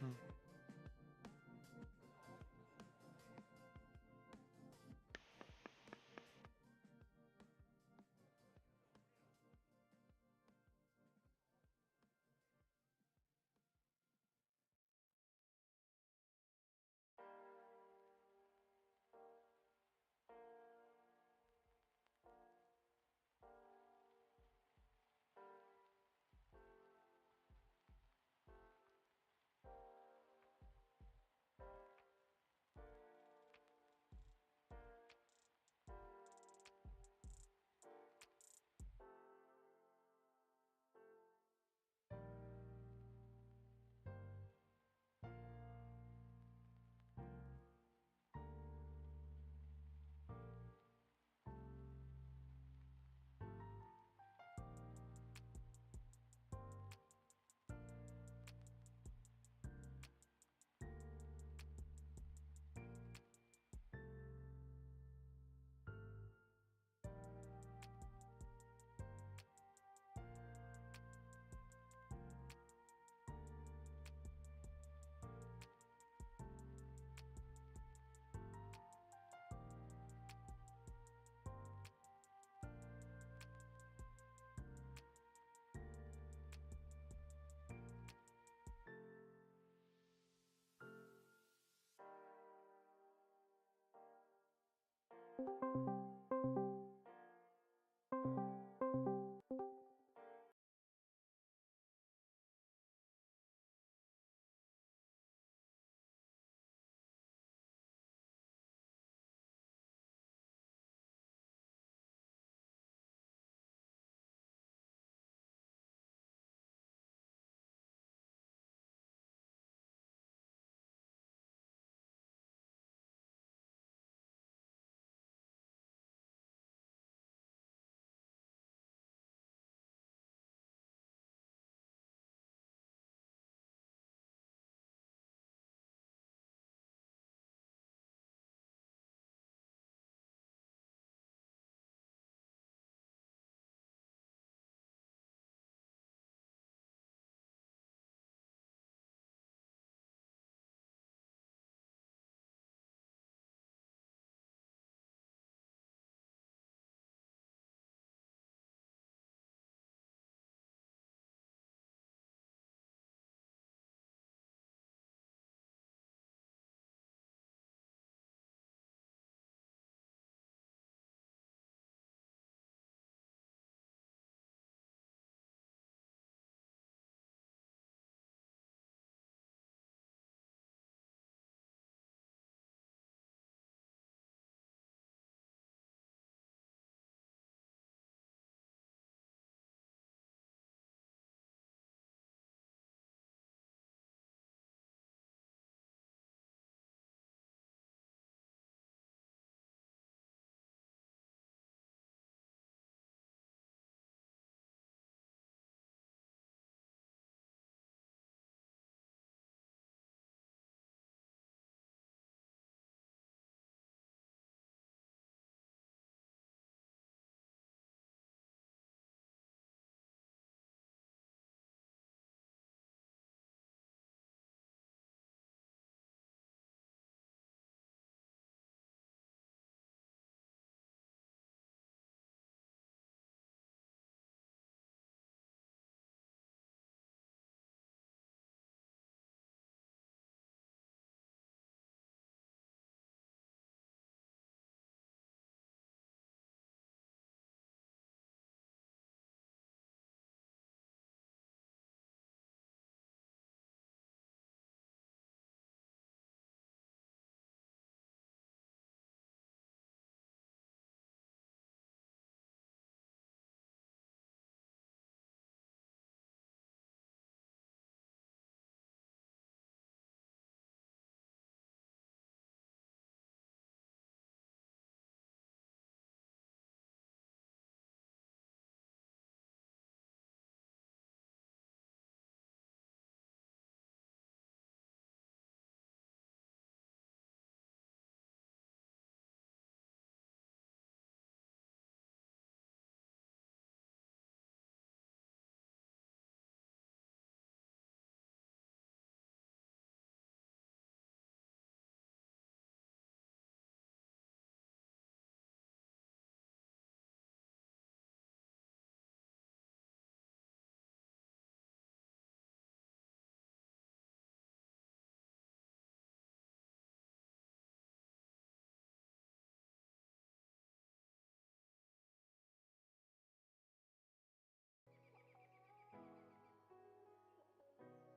Mhm.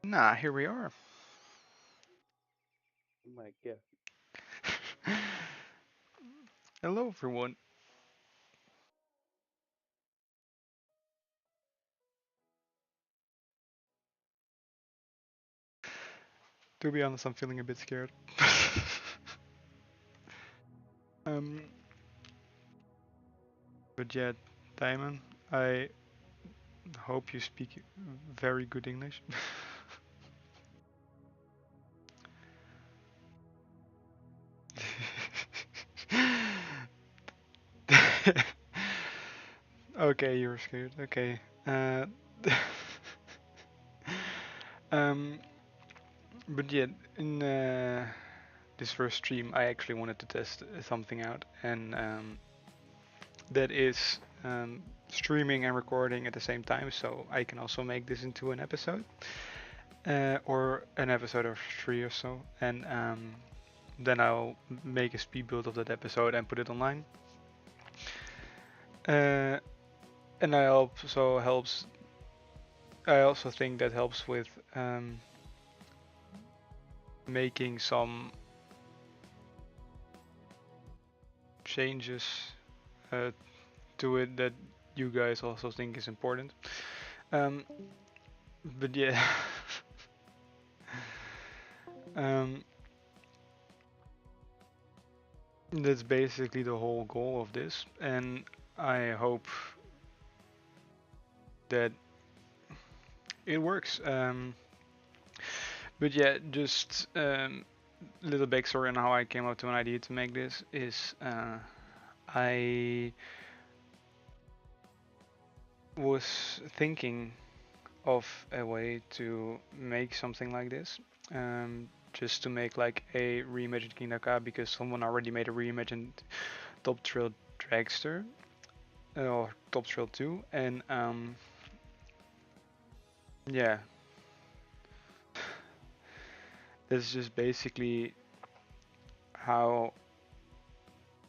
Nah, here we are. Oh my god. Hello, everyone. To be honest, I'm feeling a bit scared. um, but yeah, Diamond, I hope you speak very good English. Okay, you're scared. Okay. Um, but yeah, in this first stream, I actually wanted to test something out, and that is streaming and recording at the same time, so I can also make this into an episode, or an episode of three or so, and then I'll make a speed build of that episode and put it online. Uh, and I also think that helps with making some changes uh, to it that you guys also think is important. Um, but yeah, um, that's basically the whole goal of this, and I hope that it works. But yeah, just little backstory on how I came up to an idea to make this is I was thinking of a way to make something like this, just to make like a reimagined Kingda Ka, because someone already made a reimagined Top Trail Dragster or Top Trail 2, and yeah, that's just basically how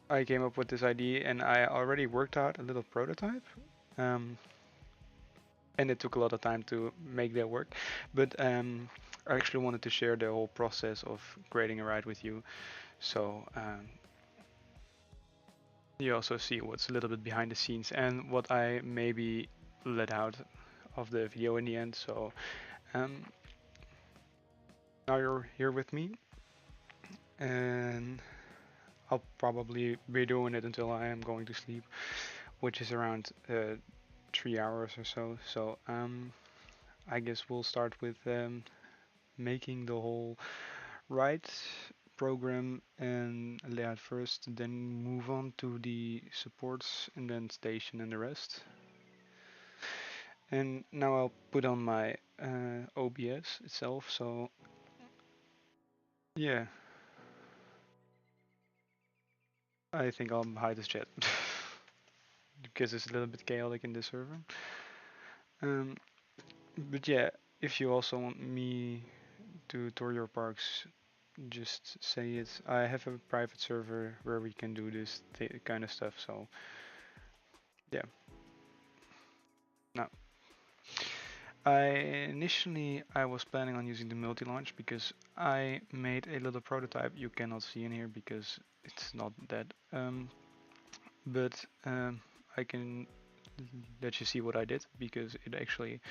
I came up with this idea, and I already worked out a little prototype. Um, and it took a lot of time to make that work. But I actually wanted to share the whole process of creating a ride with you, so you also see what's a little bit behind the scenes and what I maybe let out of the video in the end. So um, now you're here with me, and I'll probably be doing it until I am going to sleep, which is around 3 hours or so. So I guess we'll start with making the whole ride program and layout first, then move on to the supports and then station and the rest. And now I'll put on my OBS itself. So yeah, I think I'll hide this chat because it's a little bit chaotic in this server. Um, but yeah, if you also want me to tour your parks, just say it. I have a private server where we can do this kind of stuff. So yeah, now I was planning on using the multi-launch because I made a little prototype you cannot see in here because it's not that. But I can let you see what I did because it actually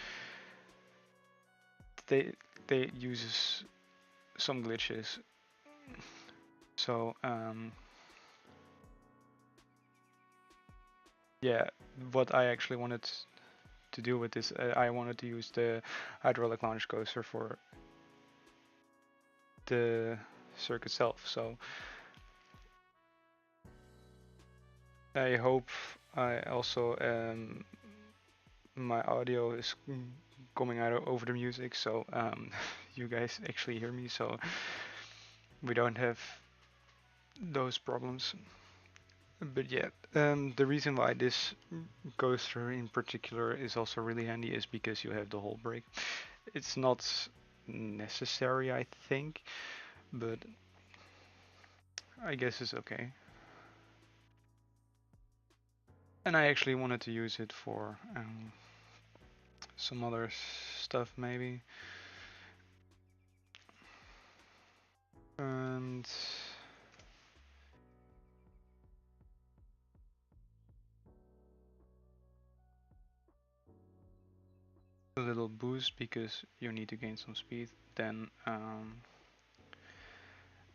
they they uses some glitches. So yeah, what I actually wanted to do with this, I wanted to use the hydraulic launch coaster for the circuit itself. So I hope I also my audio is coming out over the music, so you guys actually hear me, so we don't have those problems. But yeah, the reason why this coaster in particular is also really handy is because you have the whole brake. It's not necessary, I think, but I guess it's okay. And I actually wanted to use it for some other stuff maybe. And a little boost because you need to gain some speed. Then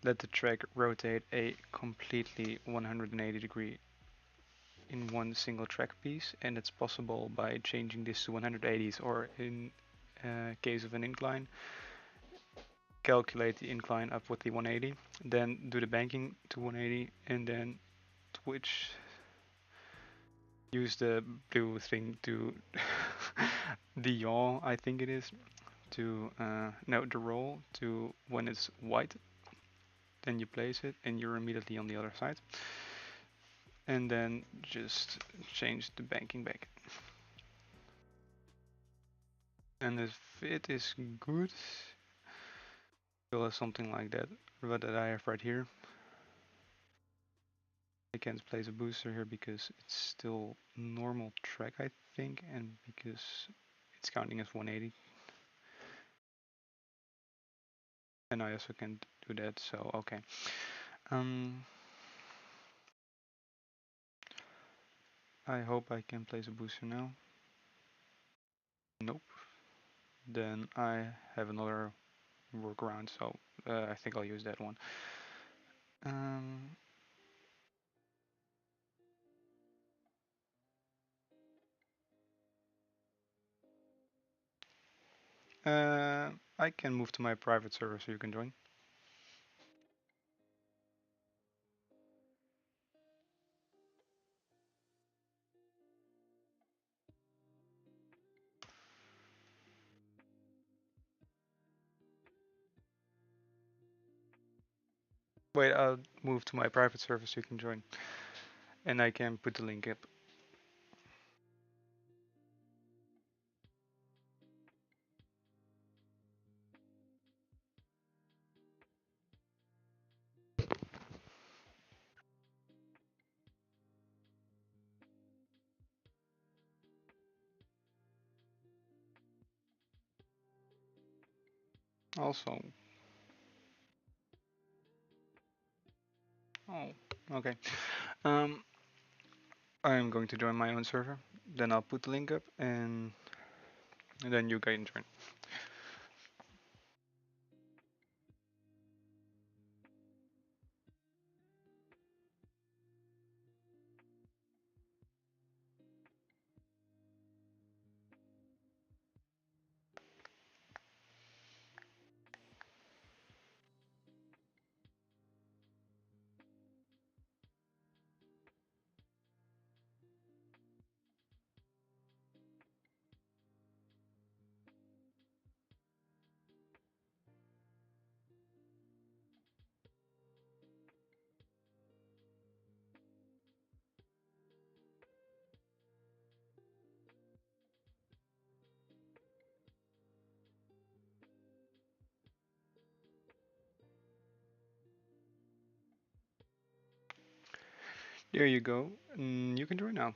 let the track rotate a completely 180 degree in one single track piece, and it's possible by changing this to 180s, or in case of an incline, calculate the incline up with the 180, then do the banking to 180, and then switch, use the blue thing to the yaw, I think it is, to no, the roll to when it's white, then you place it and you're immediately on the other side, and then just change the banking back. And if it is good, you'll have something like that, what I have right here. I can't place a booster here because it's still normal track, I think, and because it's counting as 180. And I also can't do that, so okay. I hope I can place a booster now. Nope. Then I have another workaround, so I think I'll use that one. I can move to my private server so you can join. Wait, I'll move to my private server so you can join. And I can put the link up. Also. Oh, okay. I'm going to join my own server. Then I'll put the link up and then you can join. There you go. You can join now.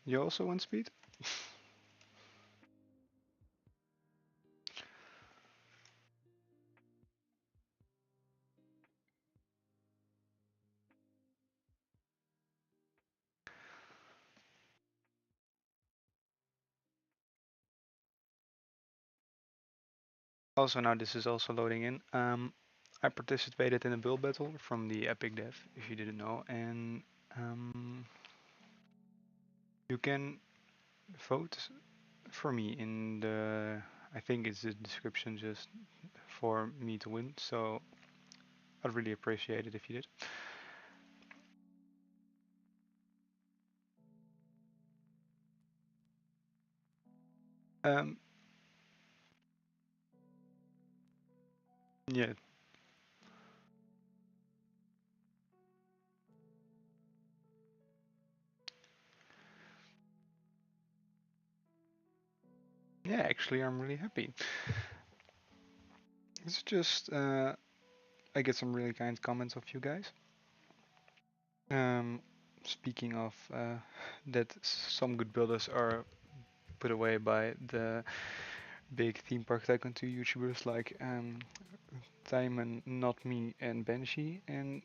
You also want speed? Also, now this is also loading in. I participated in a build battle from the Epic Dev, if you didn't know, and you can vote for me in the, I think it's the description just for me to win, so I'd really appreciate it if you did. Yeah, yeah, actually, I'm really happy. It's just I get some really kind comments of you guys. Um, Speaking of that, some good builders are put away by the big theme park tycoon 2 YouTubers like Timon, Not Me, and Banshee, and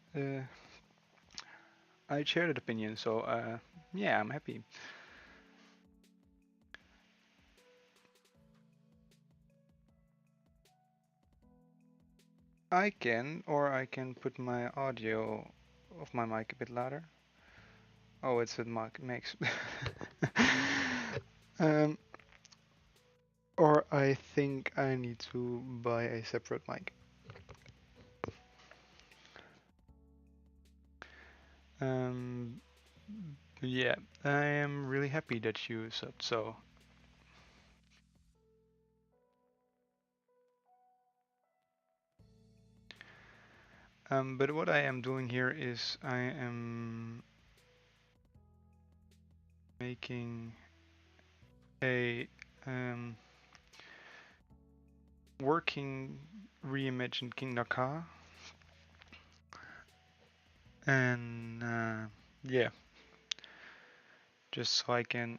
I share that opinion. So yeah, I'm happy. I can, or I can put my audio of my mic a bit louder. Oh, it's a mic mix. um, or I think I need to buy a separate mic. Um, yeah, I am really happy that you said so. But what I am doing here is I am making a um, working reimagined Kingda Ka, and yeah, just so I can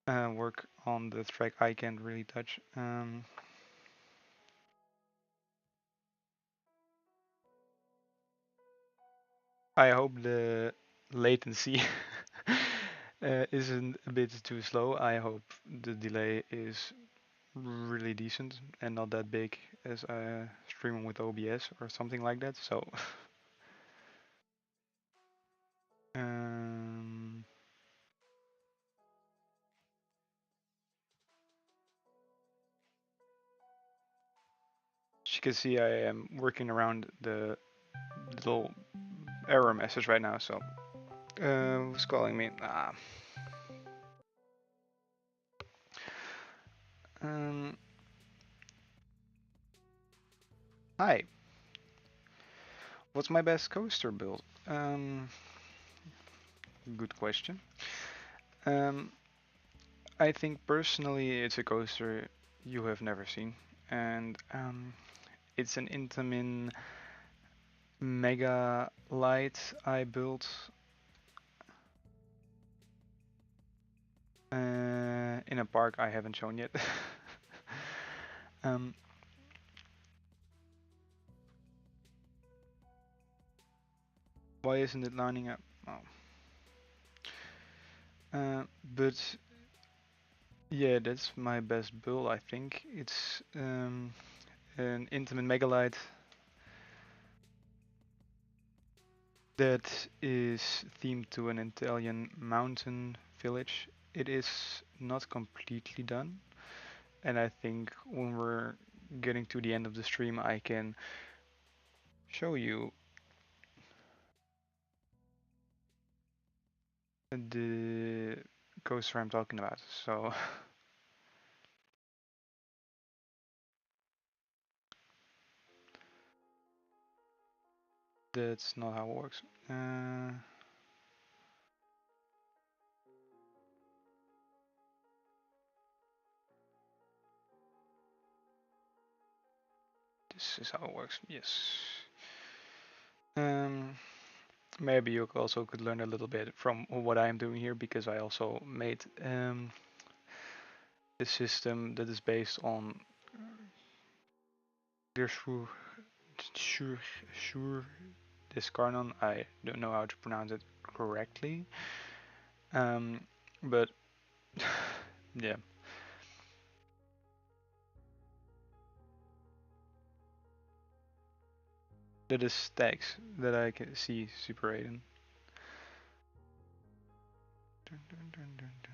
work on the track I can't really touch. I hope the latency isn't a bit too slow. I hope the delay is really decent and not that big as streaming with OBS or something like that. So, um, as you can see, I am working around the little error message right now. So, who's calling me? Um, Hi. What's my best coaster build? Good question. Um, I think personally it's a coaster you have never seen, and it's an Intamin Mega Light I built in a park I haven't shown yet. um, why isn't it lining up? Oh. But yeah, that's my best build. I think it's an Intamin Mega Light that is themed to an Italian mountain village. It is not completely done, and I think when we're getting to the end of the stream, I can show you the coaster I'm talking about. So that's not how it works. This is how it works. Yes. Um, Maybe you also could learn a little bit from what I'm doing here because I also made a system that is based on Sure, sure, sure. This Carnon, I don't know how to pronounce it correctly. Um, but yeah, that is stacks that I can see Super 8 in. Dun, dun, dun, dun, dun.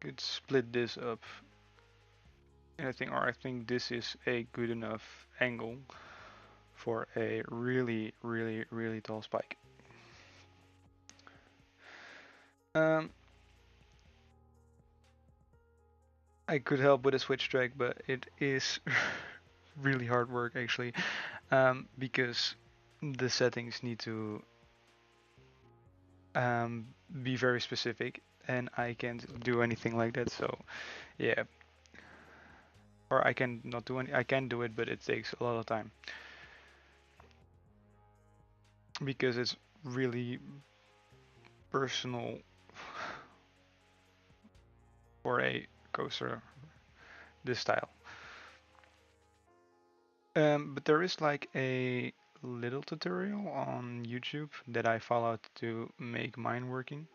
Could split this up. And I think, or I think this is a good enough angle for a really, really, really tall spike. Um, I could help with a switch track, but it is really hard work actually, because the settings need to be very specific, and I can't do anything like that. So yeah, or I can not do any. I can do it, but it takes a lot of time because it's really personal for a coaster this style. But there is like a little tutorial on YouTube that I followed to make mine working.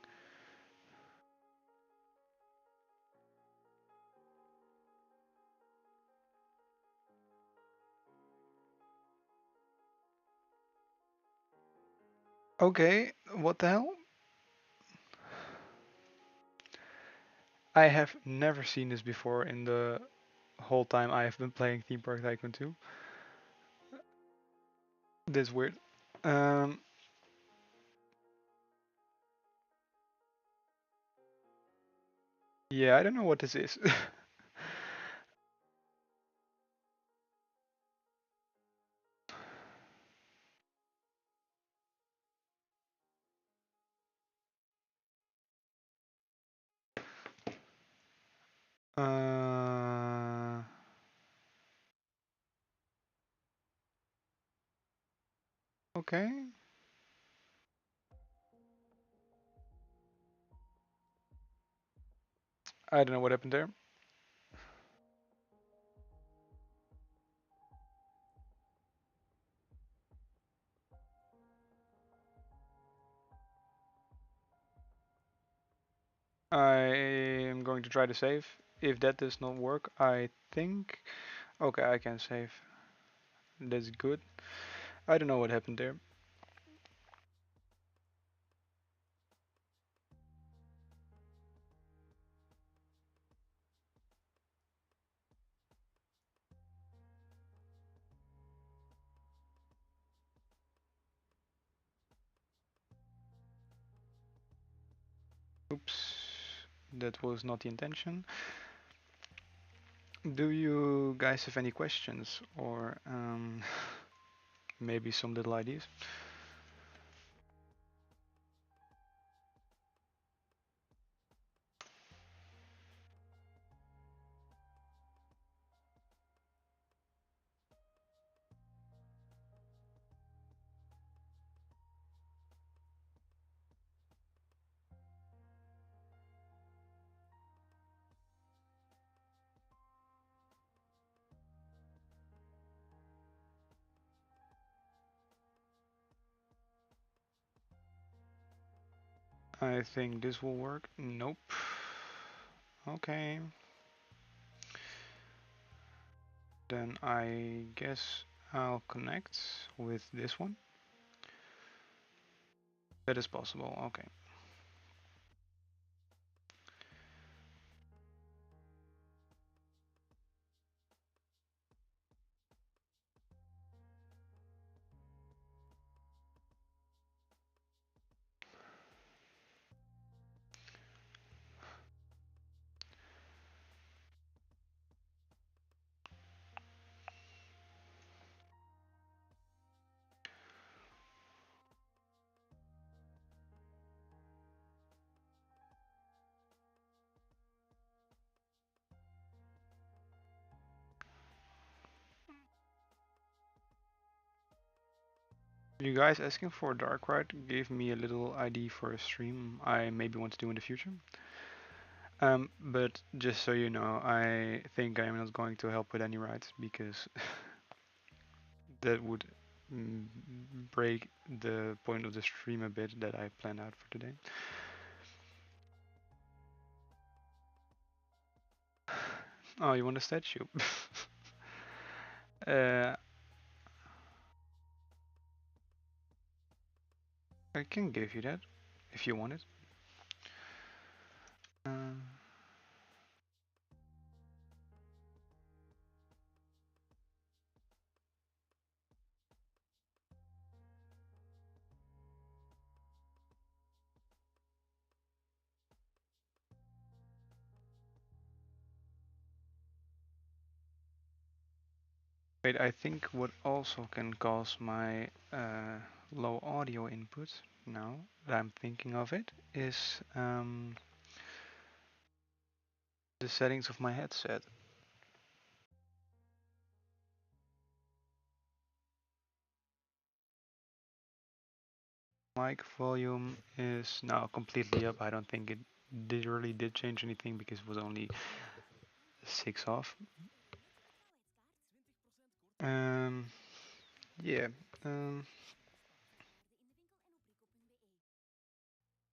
Okay, what the hell? I have never seen this before in the whole time I have been playing Theme Park Tycoon 2. That's weird. Um, yeah, I don't know what this is. uh, okay. I don't know what happened there. I am going to try to save. If that does not work, I think. Okay, I can save. That's good. I don't know what happened there. Oops. That was not the intention. Do you guys have any questions or maybe some little ideas? I think this will work. Nope. Okay. Then I guess I'll connect with this one. That is possible. Okay. You guys asking for a dark ride gave me a little idea for a stream I maybe want to do in the future. But just so you know, I think I'm not going to help with any rides because that would mm, break the point of the stream a bit that I planned out for today. Oh, you want a statue? uh, I can give you that if you want it. Uh, Wait, I think what also can cause my low audio input, now that I'm thinking of it, is the settings of my headset. Mic volume is now completely up. I don't think it really did change anything because it was only 6 off. Um, yeah. Um,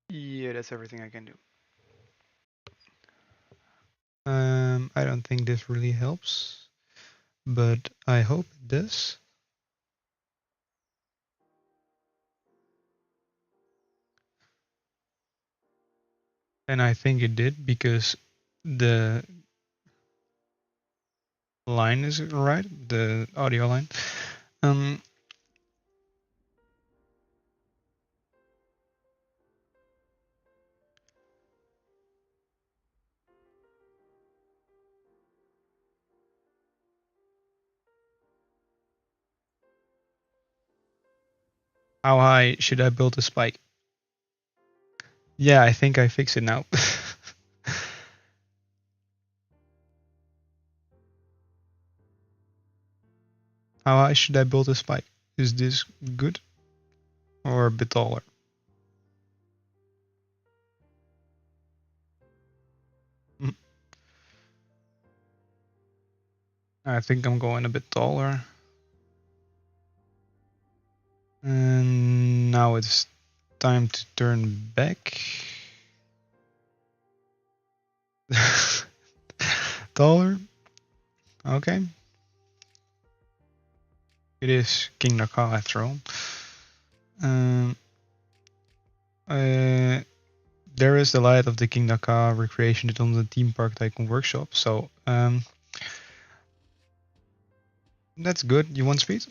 yeah, that's everything I can do. I don't think this really helps, but I hope it does. And I think it did because the line is right, the audio line. Um, how high should I build a spike? Yeah, I think I fix it now. How high should I build a spike? Is this good or a bit taller? Mm, I think I'm going a bit taller. And now it's time to turn back. Taller. Okay. It is Kingda Ka after all. Um, there is the light of the Kingda Ka recreation on the theme park tycoon workshop. So that's good. You want speed?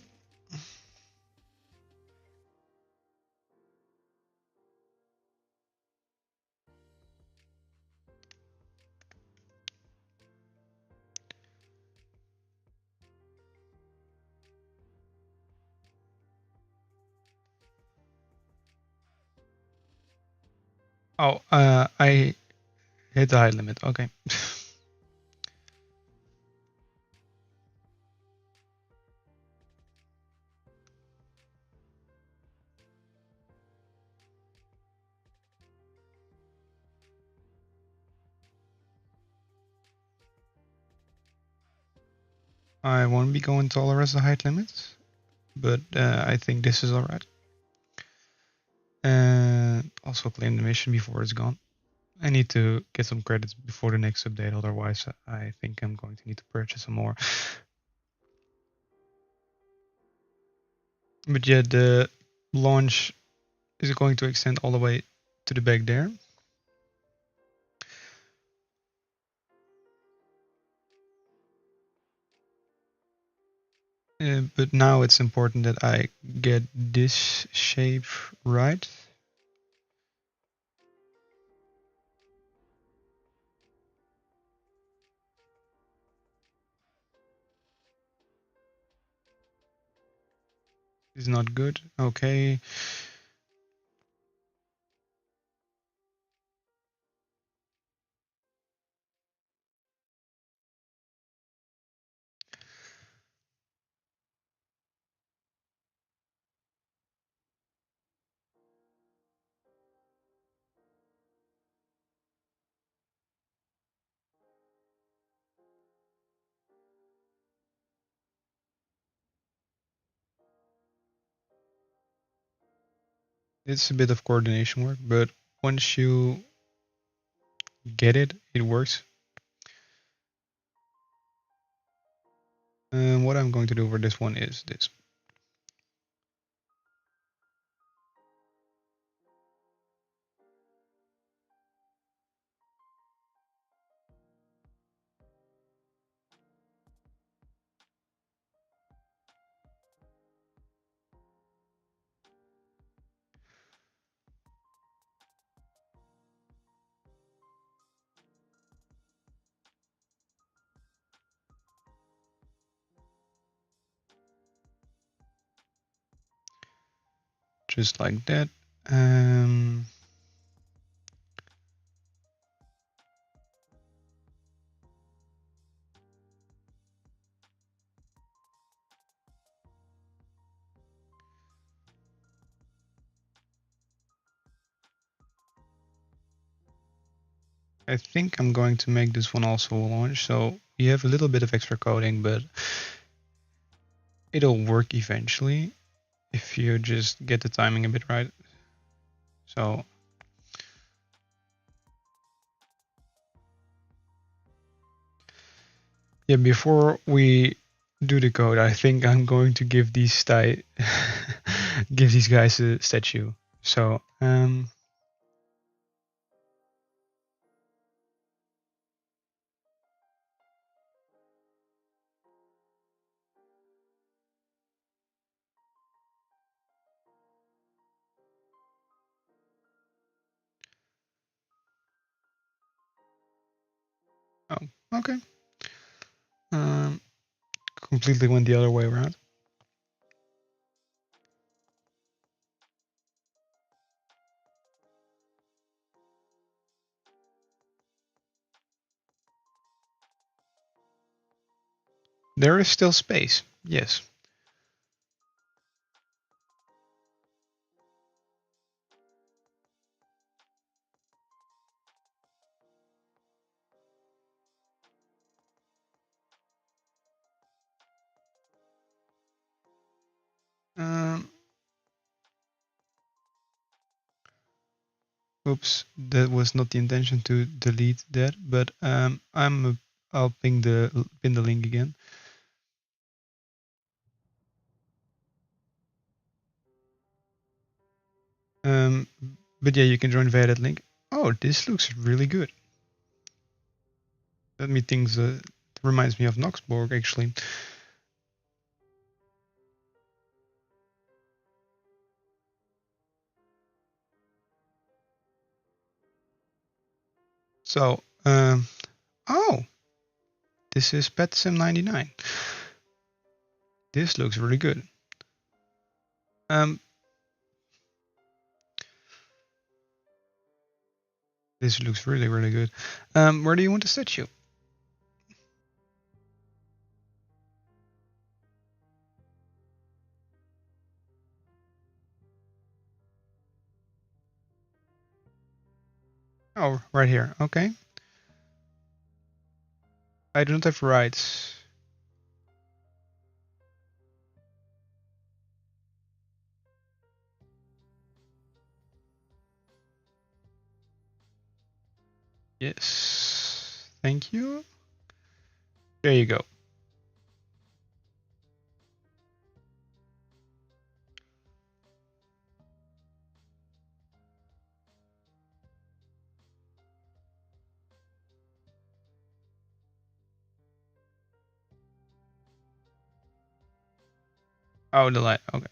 Oh, I hit the height limit. Okay. I won't be going taller as the height limit, but I think this is alright. And also claim the mission before it's gone. I need to get some credits before the next update, otherwise I think I'm going to need to purchase some more. But yeah, the launch is going to extend all the way to the back there. But now it's important that I get this shape right. It's not good. Okay. It's a bit of coordination work, but once you get it, it works. And what I'm going to do for this one is this. just like that. I think I'm going to make this one also a launch, so you have a little bit of extra coding, but it'll work eventually if you just get the timing a bit right. So yeah, before we do the code, I think I'm going to give these give these guys a statue. So oh, okay. Completely went the other way around. There is still space, yes. Oops, that was not the intention to delete that, but I'll pin the link again. But yeah, you can join via that link. Oh, this looks really good. That me things reminds me of Knoxborg actually. So, oh, this is PetSim 99. This looks really good. This looks really, really good. Where do you want to set you? Oh, right here. Okay. I do not have rights. Yes. Thank you. There you go. Oh, the light. Okay.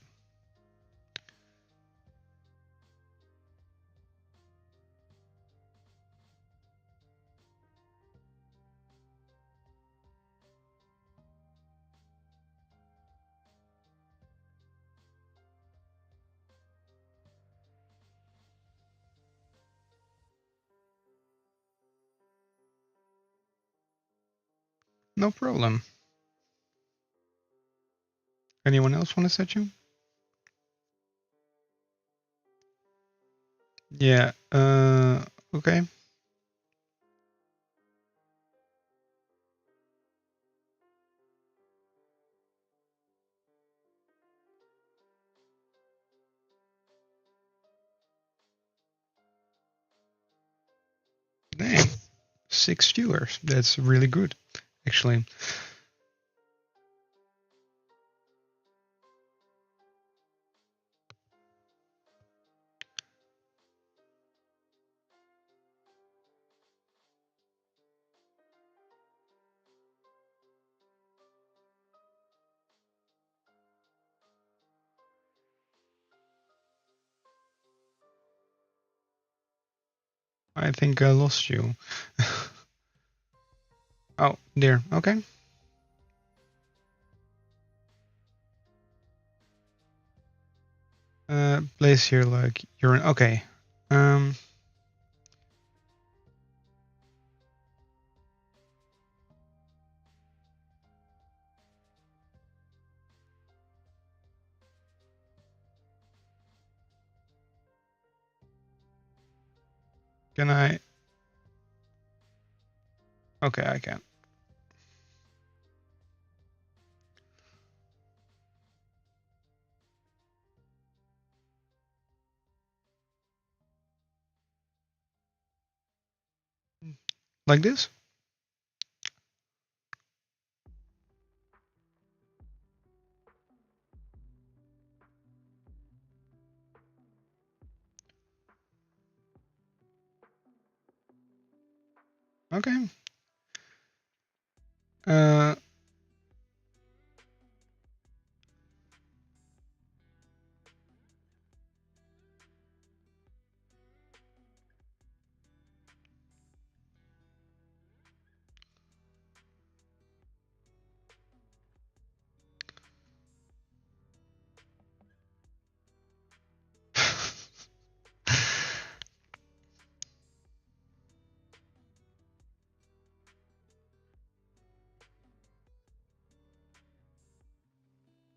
No problem. Anyone else want to set you? Yeah. Okay. Dang. 6 viewers. That's really good, actually. I think I lost you. Oh, there. Okay. Place here like you're in. Okay. Um. Can I? Okay, I can. Like this? Okay. Uh.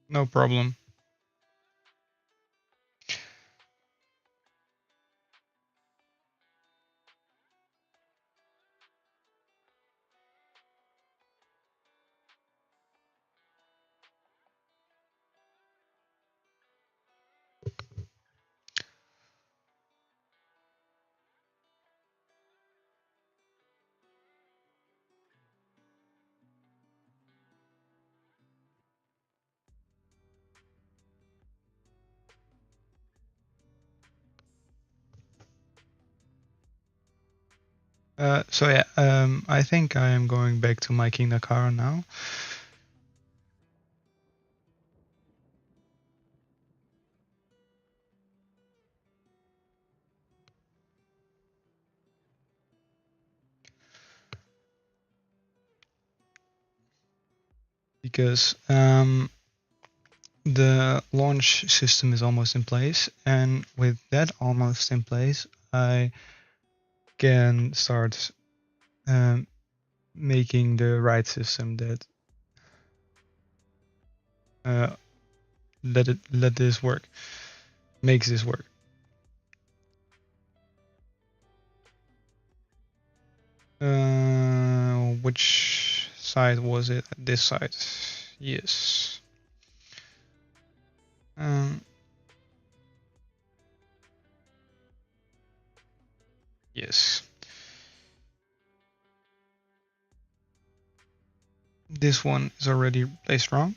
No problem. So yeah, I think I am going back to my Kingda Ka now. Because the launch system is almost in place, and with that almost in place, I can start um, making the right system that uh, let this work, makes this work. Which side was it? This side. Yes. Um, yes. This one is already placed wrong.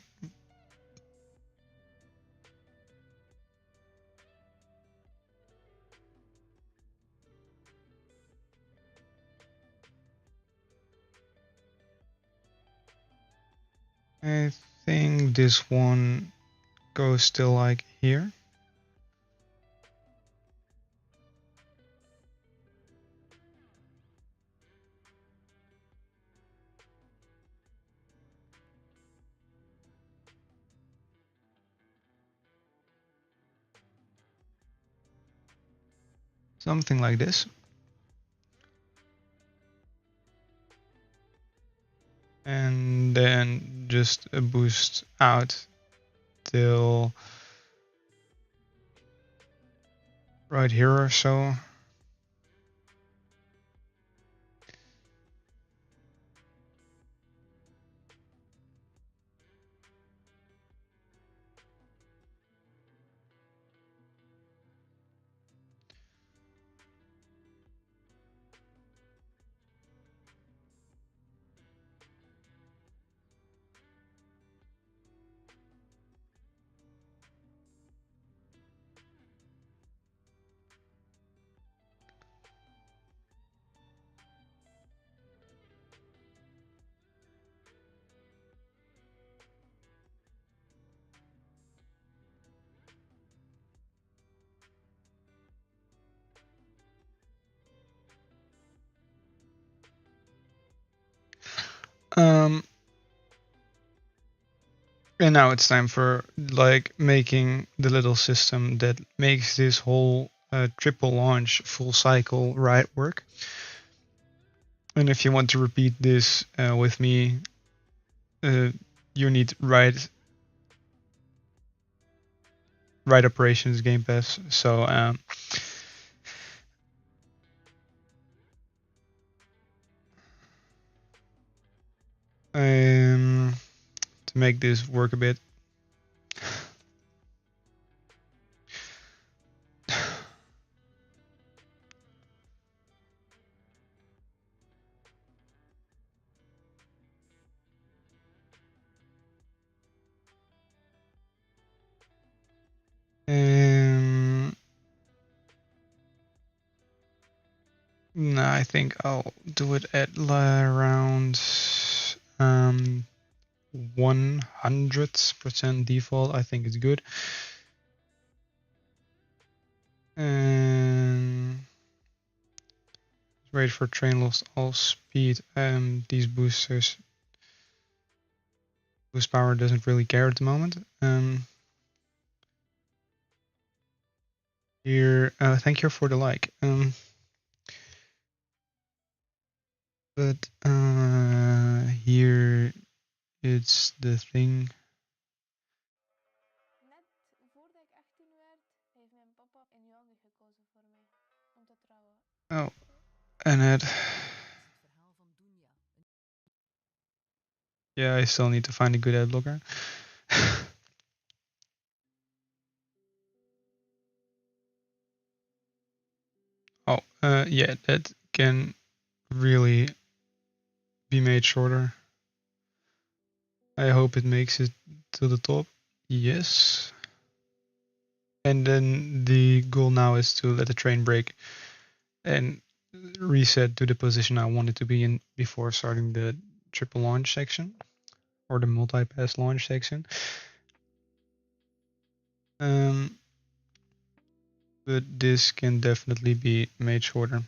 I think this one goes still like here. Something like this. And then just a boost out till right here or so. Um, And now it's time for like making the little system that makes this whole triple launch full cycle right work. And if you want to repeat this with me, you need right operations game pass. So to make this work a bit. No, I think I'll do it at around 100% default. I think it's good. And wait for train lost all speed. These boosters boost power doesn't really care at the moment. Here, thank you for the like. But here it's the thing. Oh, and it. Yeah, I still need to find a good ad blocker. Oh, yeah, that can really be made shorter. I hope it makes it to the top. Yes. And then the goal now is to let the train break and reset to the position I wanted to be in before starting the triple launch section or the multi-pass launch section. But this can definitely be made shorter.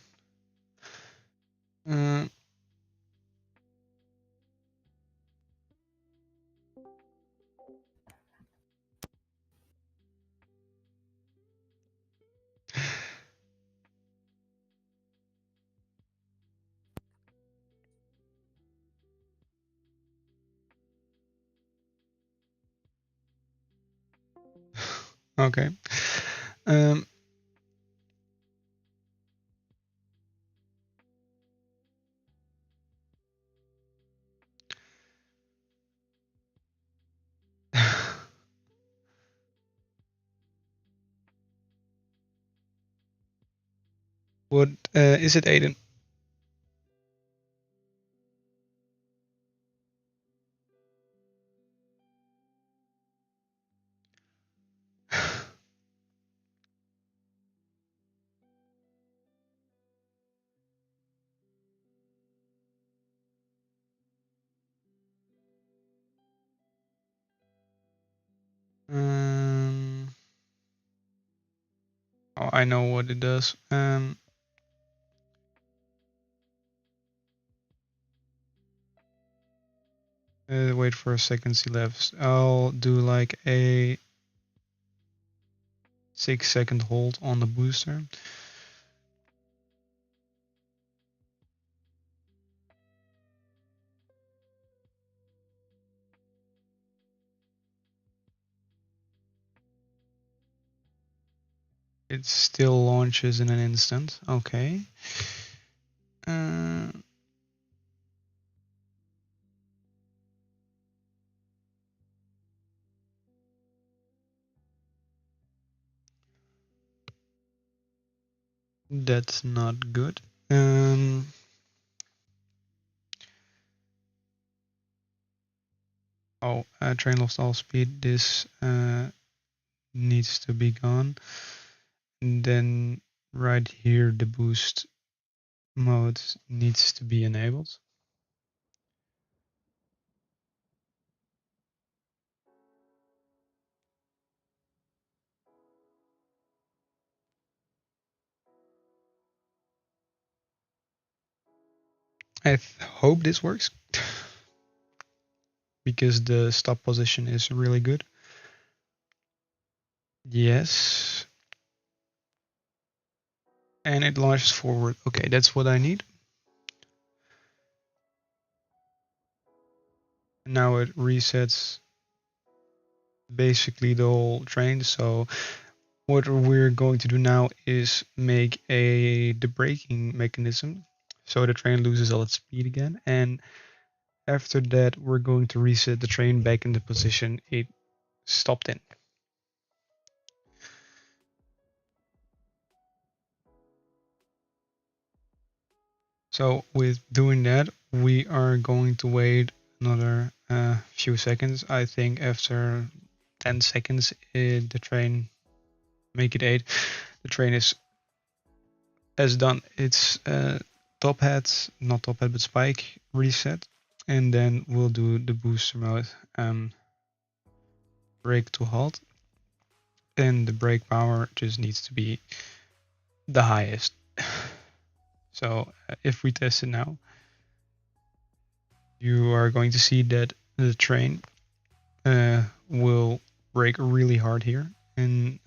Okay. What is it, Aiden? Oh, I know what it does. Wait for a second, see left. I'll do like a 6-second hold on the booster. It still launches in an instant. Okay. That's not good. Train lost all speed. This needs to be gone. And then right here, the boost mode needs to be enabled. I hope this works. because the stop position is really good. Yes. And it launches forward. Okay, that's what I need. Now it resets basically the whole train. So what we're going to do now is make the braking mechanism so the train loses all its speed again. And after that, we're going to reset the train back in the position it stopped in. So with doing that, we are going to wait another few seconds. I think after 10 seconds, the train, make it 8, the train has done its top hat, not top hat, but spike reset. And then we'll do the booster mode, brake to halt. And the brake power just needs to be the highest. So if we test it now, you are going to see that the train will brake really hard here, and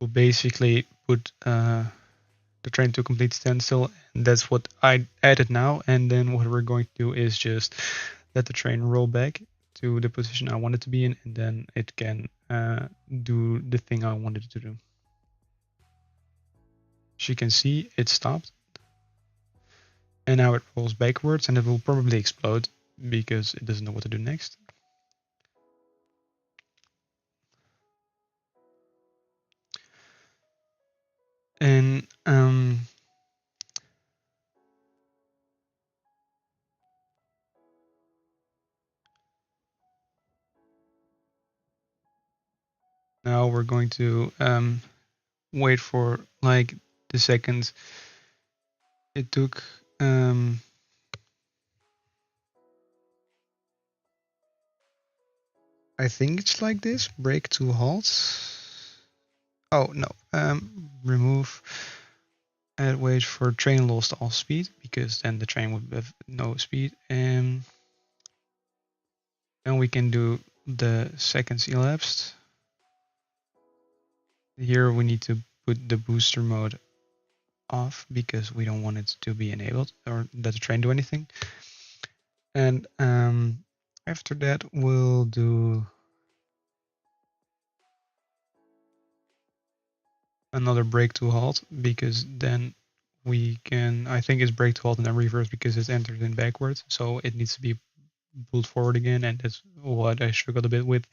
will basically put the train to a complete standstill. And that's what I added now. And then what we're going to do is just let the train roll back to the position I want it to be in, and then it can do the thing I wanted it to do. As you can see, it stopped. And now it rolls backwards, and it will probably explode because it doesn't know what to do next. And now we're going to wait for like the seconds it took. I think it's like this: brake to halt. Oh no, remove and wait for train lost all speed, because then the train would have no speed. And then we can do the seconds elapsed. Here we need to put the booster mode off because we don't want it to be enabled or let the train do anything. And after that, we'll do another brake to halt, because then we can, I think it's brake to halt and then reverse because it's entered in backwards. So it needs to be pulled forward again. And that's what I struggled a bit with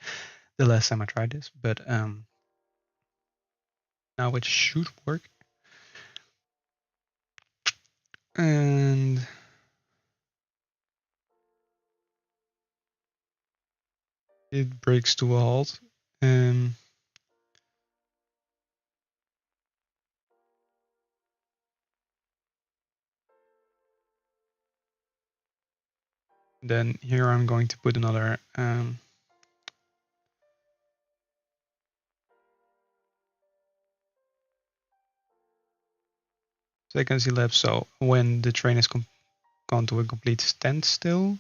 the last time I tried this. But now it should work. And it brakes to a halt. And then here I'm going to put another seconds elapsed. So when the train is gone to a complete standstill,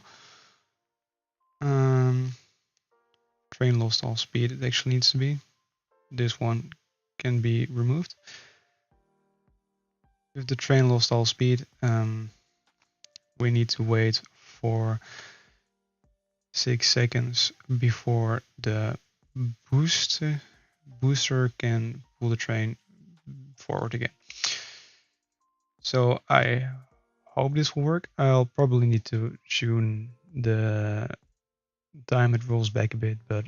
train lost all speed. It actually needs to be. This one can be removed. If the train lost all speed, we need to wait for 6 seconds before the booster can pull the train forward again. So I hope this will work. I'll probably need to tune the time it rolls back a bit, but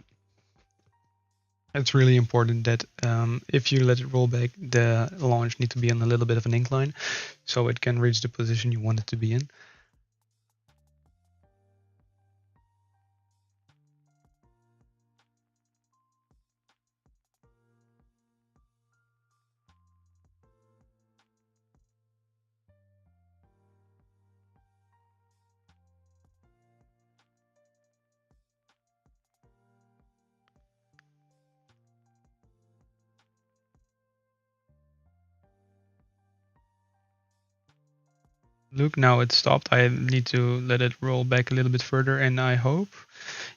it's really important that if you let it roll back, the launch needs to be on a little bit of an incline so it can reach the position you want it to be in. Look, now it stopped. I need to let it roll back a little bit further, and I hope,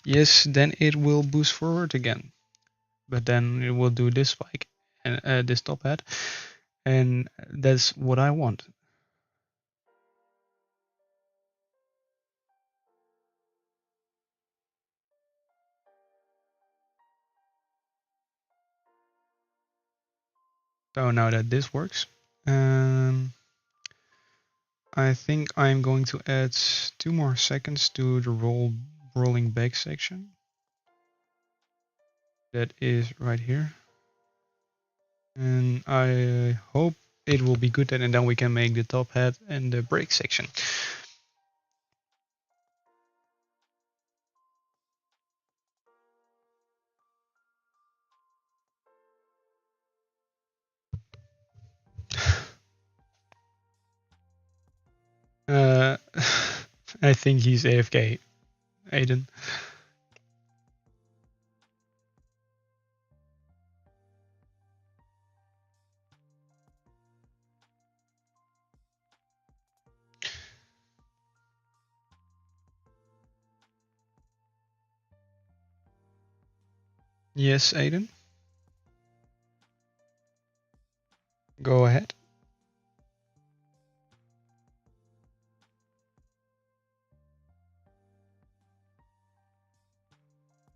yes, then it will boost forward again. But then it will do this spike and this top hat, and that's what I want. So now that this works, um, I think I'm going to add 2 more seconds to the rolling back section. That is right here. And I hope it will be good, and then we can make the top hat and the brake section. Uh, I think he's AFK, Aiden. Yes, Aiden. Go ahead.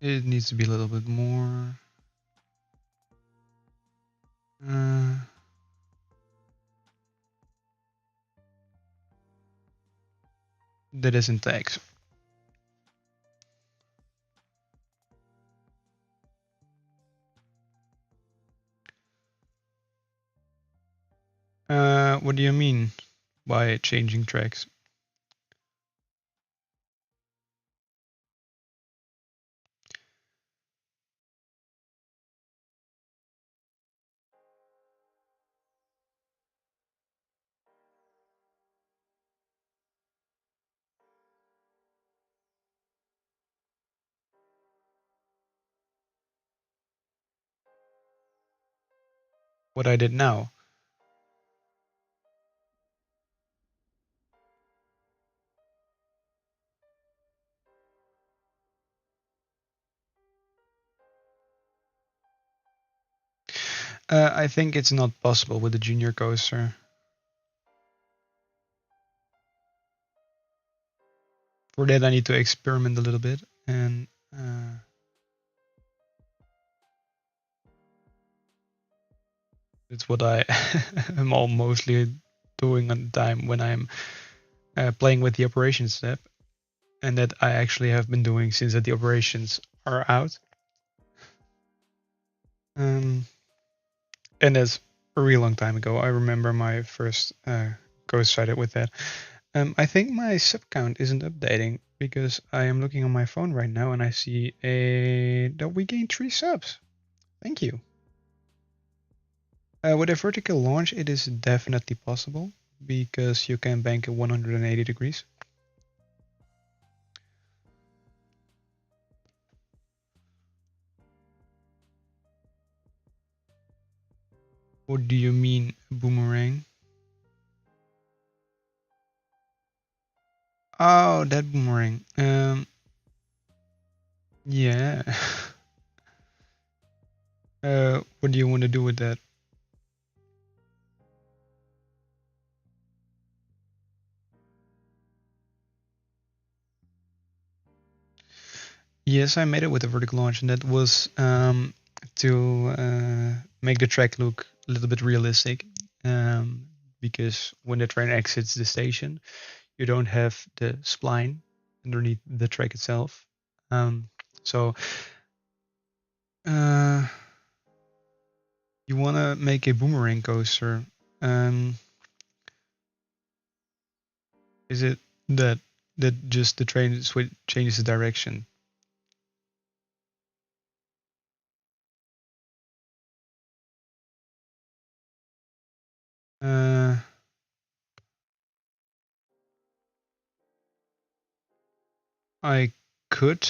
It needs to be a little bit more. Uh, that isn't tags. What do you mean by changing tracks? What I did now? I think it's not possible with the junior coaster. For that, I need to experiment a little bit, and it's what I am all mostly doing on the time when I'm playing with the operations step, and that I actually have been doing since that the operations are out. And that's a real long time ago. I remember my first ghost started with that. I think my sub count isn't updating because I am looking on my phone right now and I see that we gained 3 subs. Thank you. With a vertical launch, it is definitely possible because you can bank at 180 degrees. What do you mean, boomerang? Oh, that boomerang. Yeah. What do you want to do with that? Yes, I made it with a vertical launch, and that was to make the track look a little bit realistic. Because when the train exits the station, you don't have the spline underneath the track itself. So uh, you want to make a boomerang coaster. Um, is it that just the train changes the direction? Uh, I could.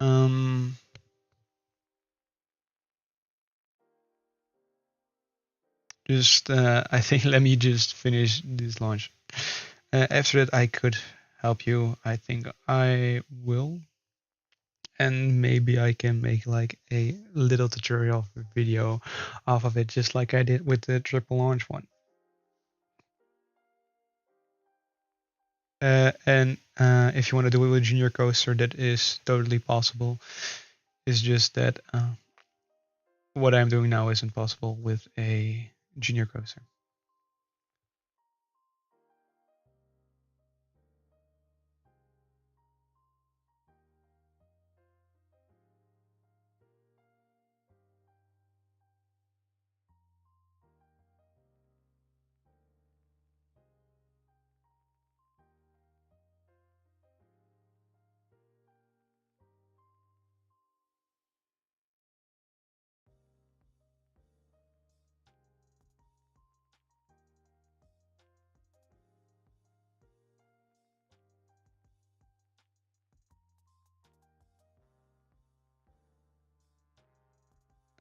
Um, Just I think let me just finish this launch. After that, I could help you. I think I will, and maybe I can make like a little tutorial video off of it, just like I did with the triple launch one. And if you want to do it with Junior Coaster, that is totally possible. It's just that what I'm doing now isn't possible with a Junior Coaster.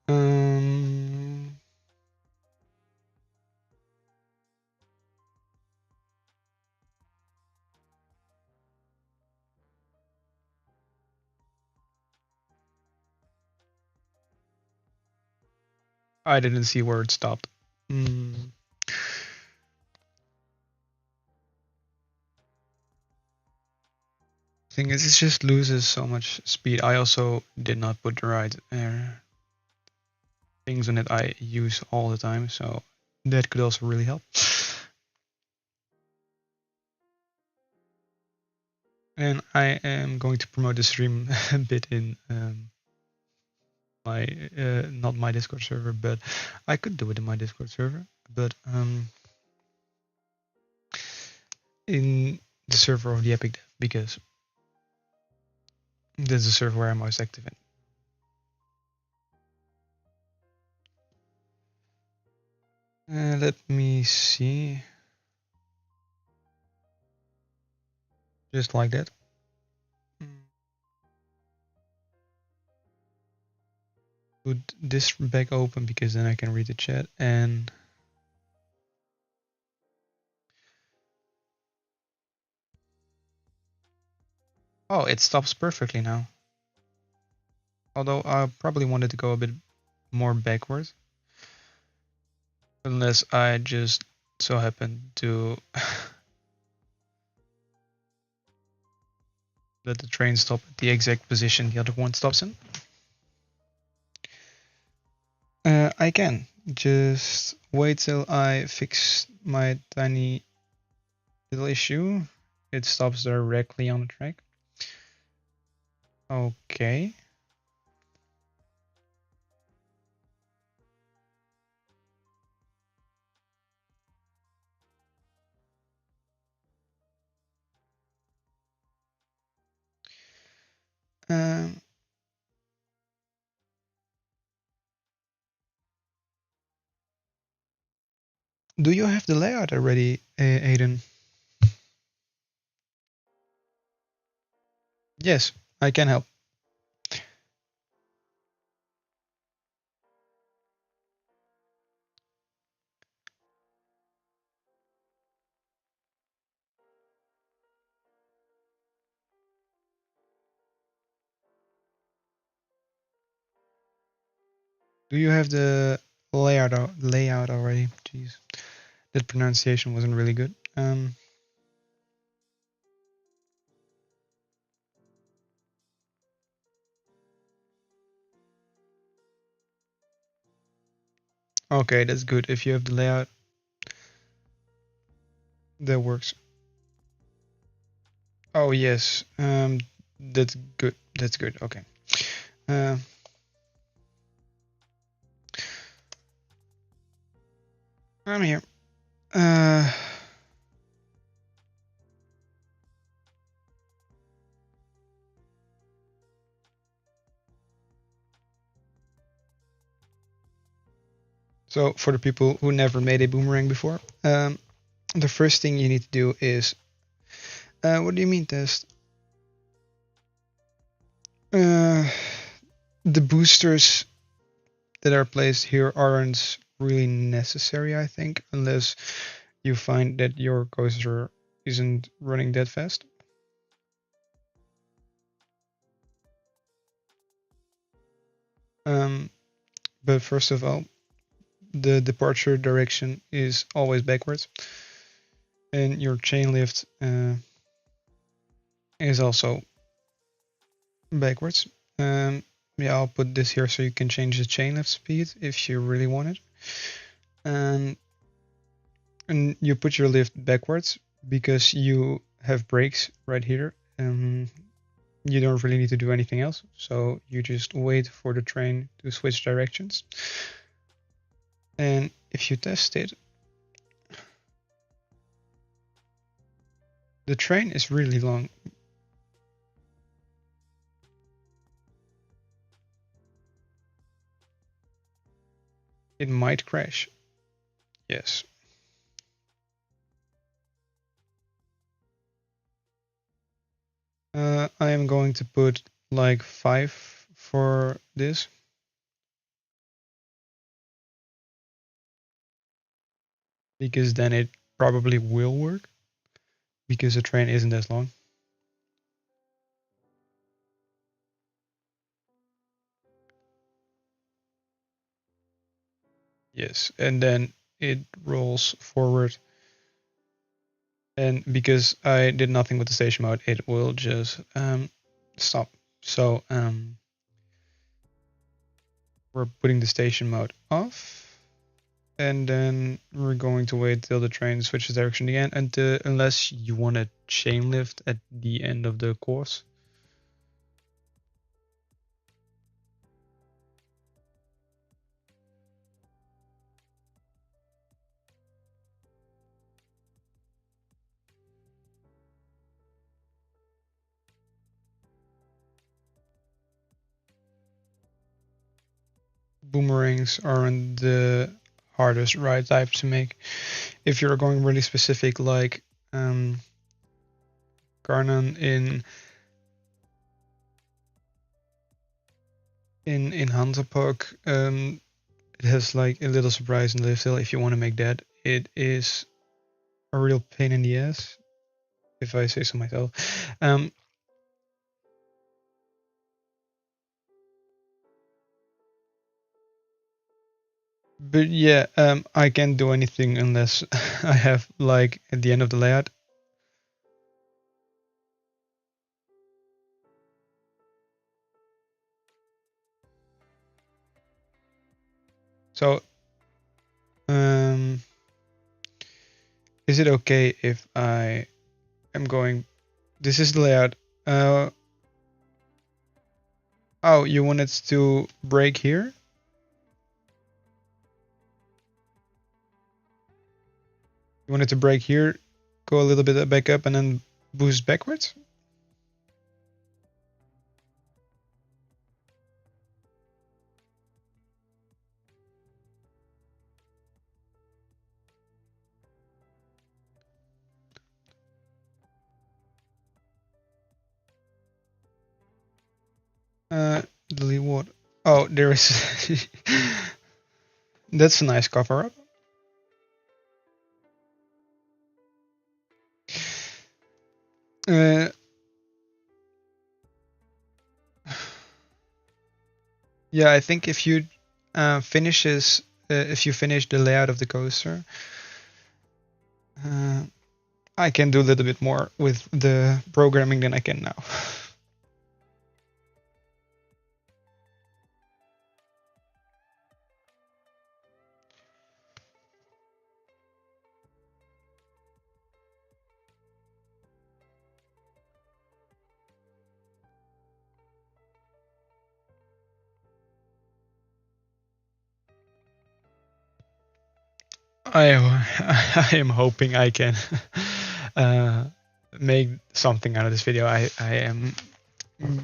Um, I didn't see where it stopped. Thing is, it just loses so much speed. I also did not put the right things on it I use all the time, so that could also really help. And I am going to promote the stream a bit in my not my Discord server, but I could do it in my Discord server, but in the server of the Epic Dev, because that's the server where I'm most active in. Let me see. Just like that. Put this back open because then I can read the chat. And oh, it stops perfectly now. Although I probably wanted to go a bit more backwards. Unless I just so happen to let the train stop at the exact position the other one stops in. I can. Just wait till I fix my tiny little issue. It stops directly on the track. Okay. Do you have the layout already, Aiden? Yes, I can help. Do you have the layout already? Jeez, that pronunciation wasn't really good. Okay, that's good. If you have the layout, that works. Oh yes, that's good. That's good. Okay. I'm here. So for the people who never made a boomerang before, the first thing you need to do is, what do you mean test? The boosters that are placed here aren't really necessary, I think, unless you find that your coaster isn't running that fast. But first of all, the departure direction is always backwards, and your chain lift is also backwards. Yeah, I'll put this here so you can change the chain lift speed if you really want it. And you put your lift backwards because you have brakes right here. You don't really need to do anything else, so you just wait for the train to switch directions. And if you test it, the train is really long. It might crash. Yes. I am going to put like 5 for this. Because then it probably will work. Because the train isn't as long. Yes, and then it rolls forward. And because I did nothing with the station mode, it will just stop. So we're putting the station mode off. And then we're going to wait till the train switches direction again, and unless you want a chain lift at the end of the course. Boomerangs aren't the hardest ride type to make. If you're going really specific, like Garnon in Hansa Park, it has like a little surprise in lift hill. If you want to make that, it is a real pain in the ass, if I say so myself. But yeah, I can't do anything unless I have like at the end of the layout. So, is it okay if I am going? This is the layout. Oh, you wanted to break here? You wanted to break here, go a little bit back up, and then boost backwards? Delete what? Oh, there is. That's a nice cover up. Yeah, I think if you finish the layout of the coaster, I can do a little bit more with the programming than I can now. I am hoping I can make something out of this video. I am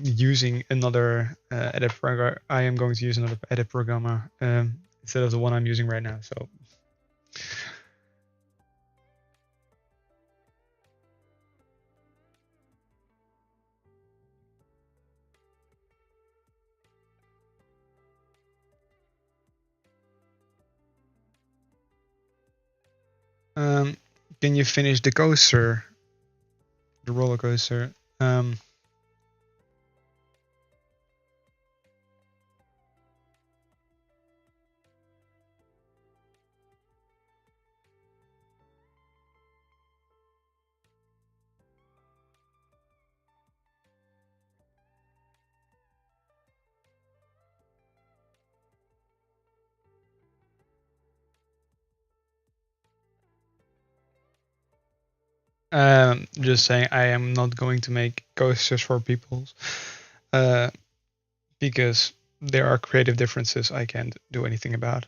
using another edit program. I am going to use another edit programmer instead of the one I'm using right now. So Um, can you finish the coaster, the roller coaster? Um, just saying, I am not going to make coasters for people, uh, because there are creative differences I can't do anything about.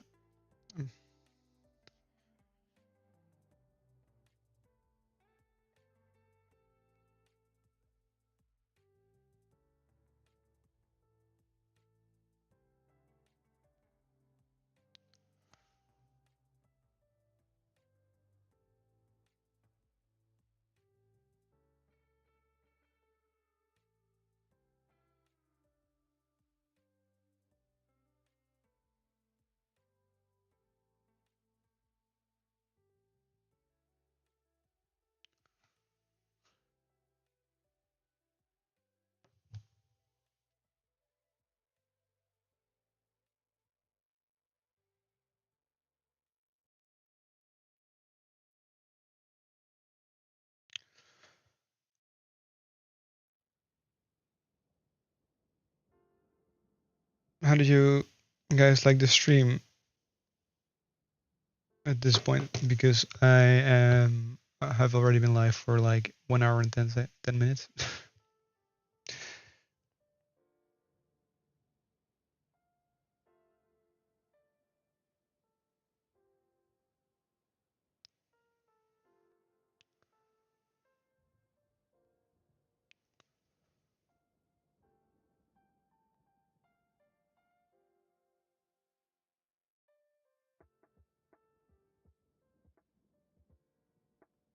How do you guys like the stream at this point? Because I have already been live for like 1 hour and 10 minutes.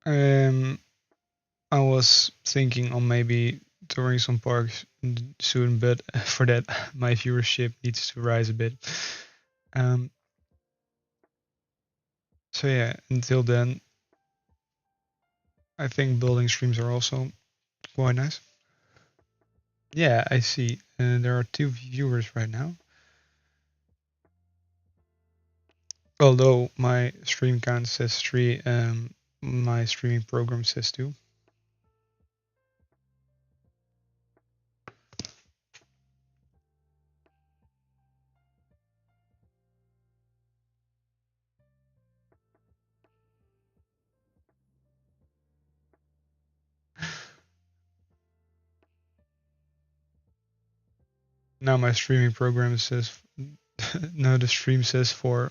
um, I was thinking on maybe touring some parks soon, but for that my viewership needs to rise a bit. Um, so yeah, until then, I think building streams are also quite nice. Yeah, I see. There are 2 viewers right now. Although my stream count says 3, my streaming program says 2. Now my streaming program says no, the stream says 4.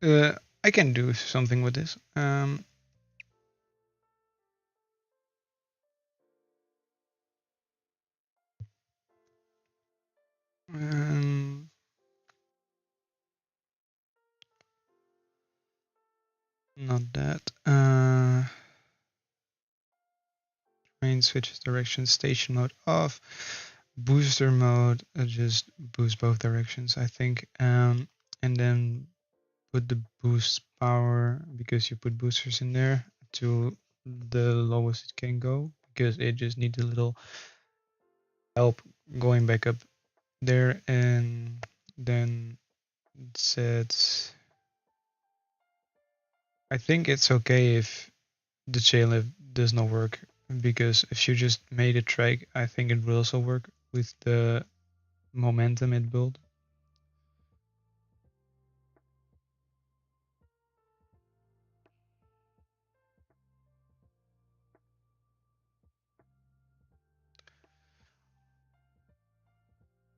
Uh, I can do something with this. Um, not that. Train switches direction, station mode off, booster mode, just boost both directions, I think. And then put the boost power, because you put boosters in there, to the lowest it can go, because it just needs a little help going back up there. And then it says, I think it's okay if the chainlift does not work, because if you just made a track, I think it will also work with the momentum it built.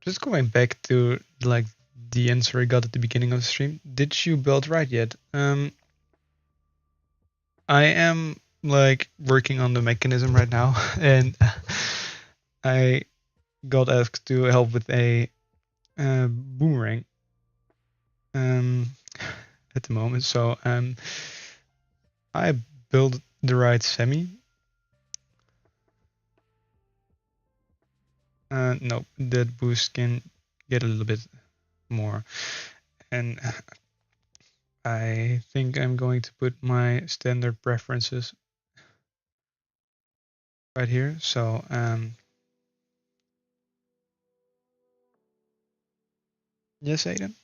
Just going back to like the answer I got at the beginning of the stream, did you build right yet? I am like working on the mechanism right now, and I got asked to help with a boomerang um, at the moment. So I built the right semi. No, that boost can get a little bit more. And I think I'm going to put my standard preferences right here. So yes, Aiden.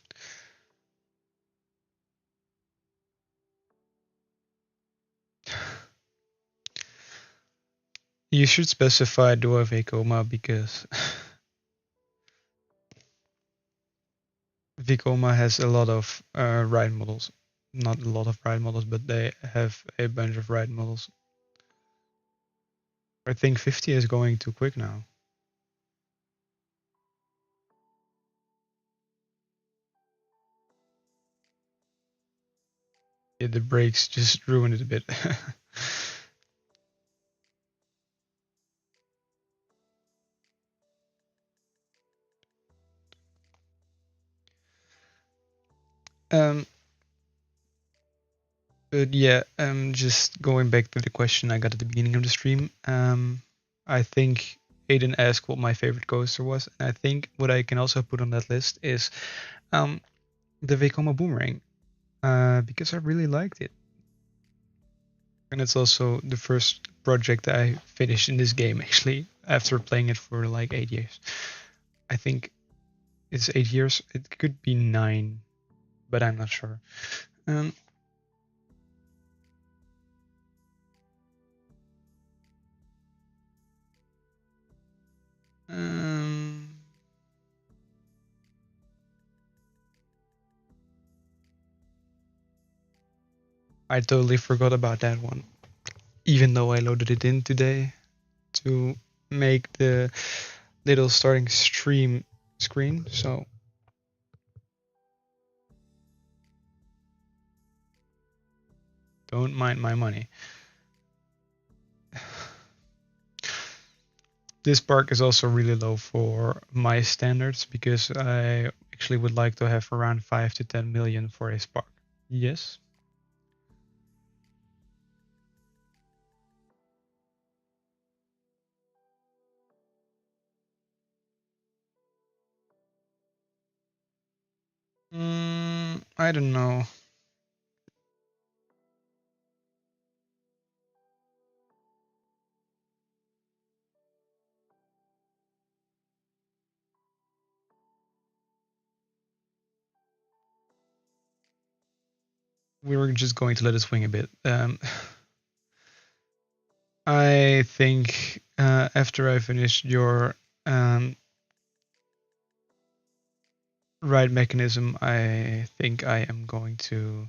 You should specify Dua Vekoma because Vekoma has a lot of ride models. Not a lot of ride models, but they have a bunch of ride models. I think 50 is going too quick now. Yeah, the brakes just ruined it a bit. um, but yeah, just going back to the question I got at the beginning of the stream. I think Aiden asked what my favorite coaster was, and I think what I can also put on that list is um the Vekoma Boomerang, because I really liked it, and it's also the first project I finished in this game actually after playing it for like 8 years. I think it's 8 years. It could be 9, but I'm not sure. Um, um, I totally forgot about that one, even though I loaded it in today to make the little starting stream screen. So don't mind my money. This park is also really low for my standards because I actually would like to have around 5 to 10 million for a park. Yes. I don't know. We were just going to let it swing a bit. I think after I finish your ride mechanism, I think I am going to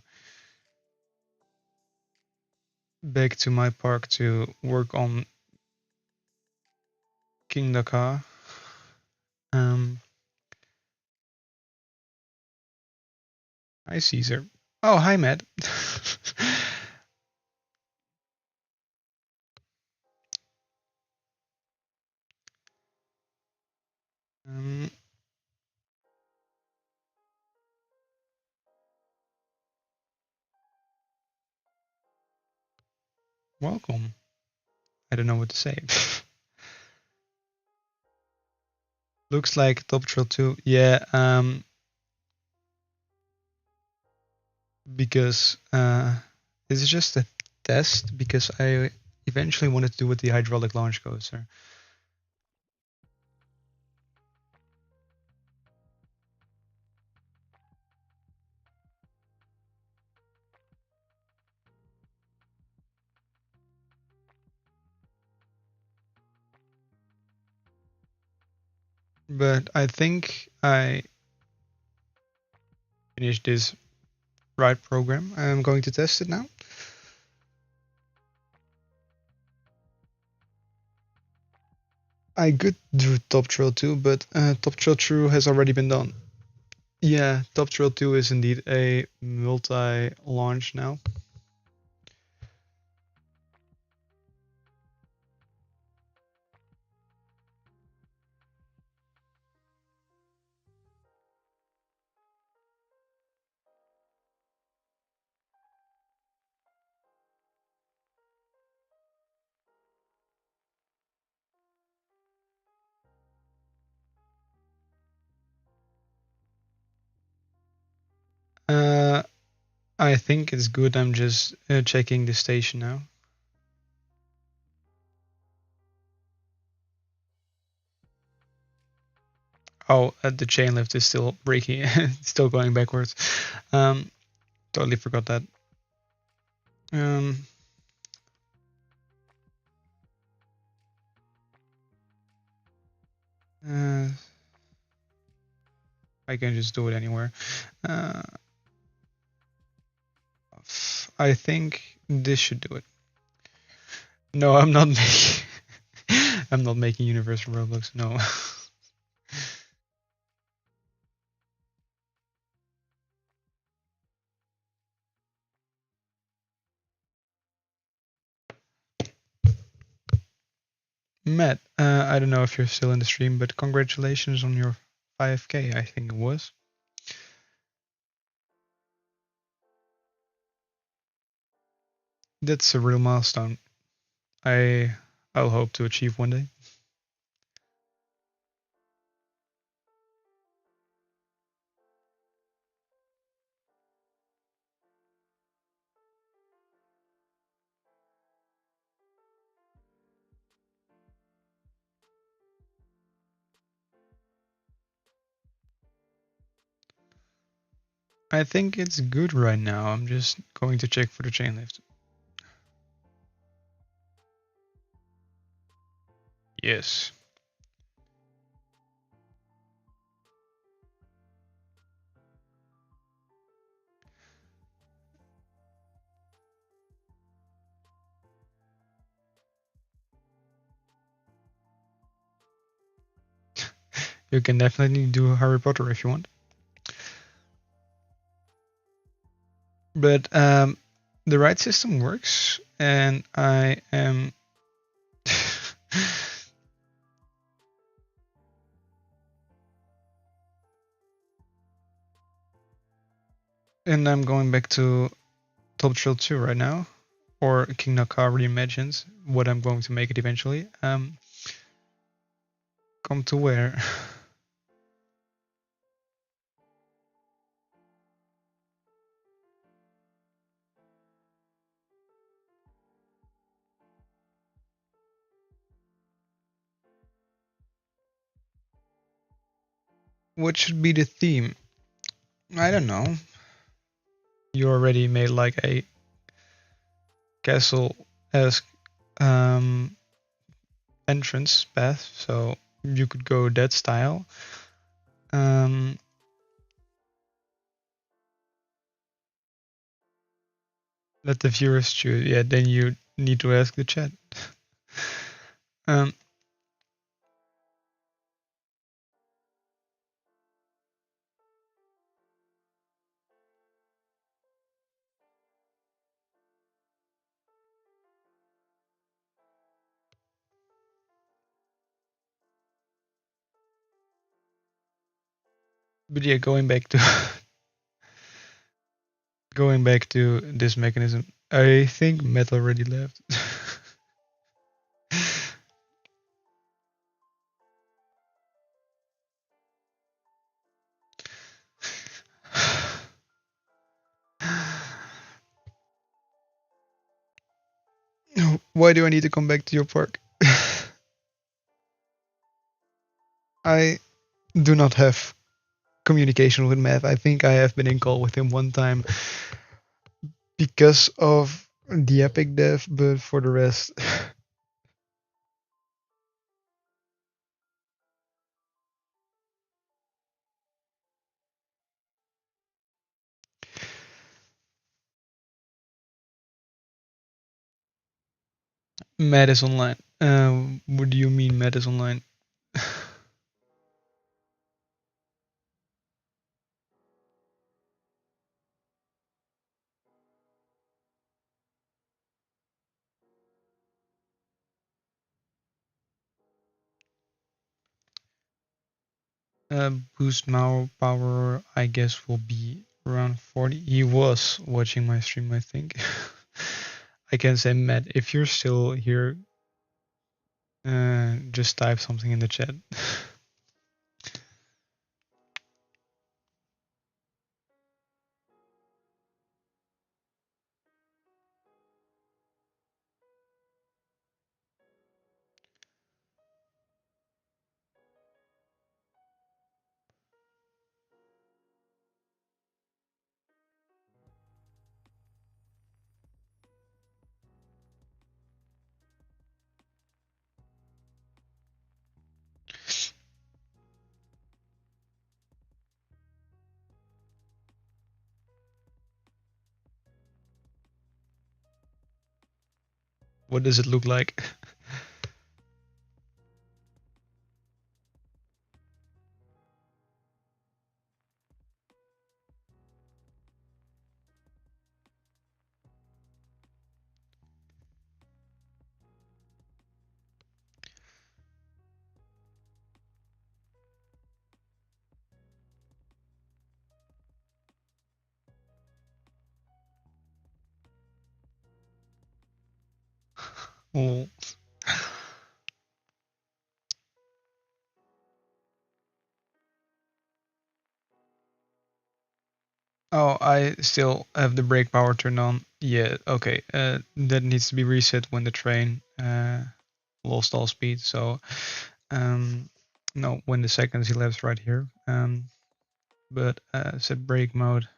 back to my park to work on Kingda Ka. Um, Hi Caesar. Oh, hi Matt. um, Welcome. I don't know what to say. Looks like Top Trail 2. Yeah, because this is just a test because I eventually wanted to do with the hydraulic launch coaster. But I think I finished this ride program. I'm going to test it now. I could do Top Trail 2, but Top Trail 2 has already been done. Yeah, Top Trail 2 is indeed a multi-launch now. I think it's good. I'm just checking the station now. Oh, the chain lift is still breaking, still going backwards. Um, totally forgot that. Um, uh, I can just do it anywhere. Uh, I think this should do it. No, I'm not making. I'm not making Universal Roblox. No. Matt, I don't know if you're still in the stream, but congratulations on your 5K. I think it was. That's a real milestone. I'll hope to achieve one day. I think it's good right now. I'm just going to check for the chain lift. Yes. You can definitely do Harry Potter if you want. But the ride system works, and I am. And I'm going back to Top Thrill 2 right now, or Kingda Ka Reimagined, what I'm going to make it eventually. Come to where? What should be the theme? I don't know. You already made like a castle-esque entrance path, so you could go that style. Um, let the viewers choose. Yeah, then you need to ask the chat. um, but yeah, going back to this mechanism, I think Matt already left. Why do I need to come back to your park? I do not have communication with Matt. I think I have been in call with him one time because of the Epic dev, but for the rest. Matt is online. What do you mean Matt is online? Boost power, I guess, will be around 40. He was watching my stream, I think. I can say, Matt, if you're still here, just type something in the chat. What does it look like? Oh. Oh, I still have the brake power turned on. Yeah, okay. That needs to be reset when the train lost all speed. So, no, when the seconds elapsed right here. But set brake mode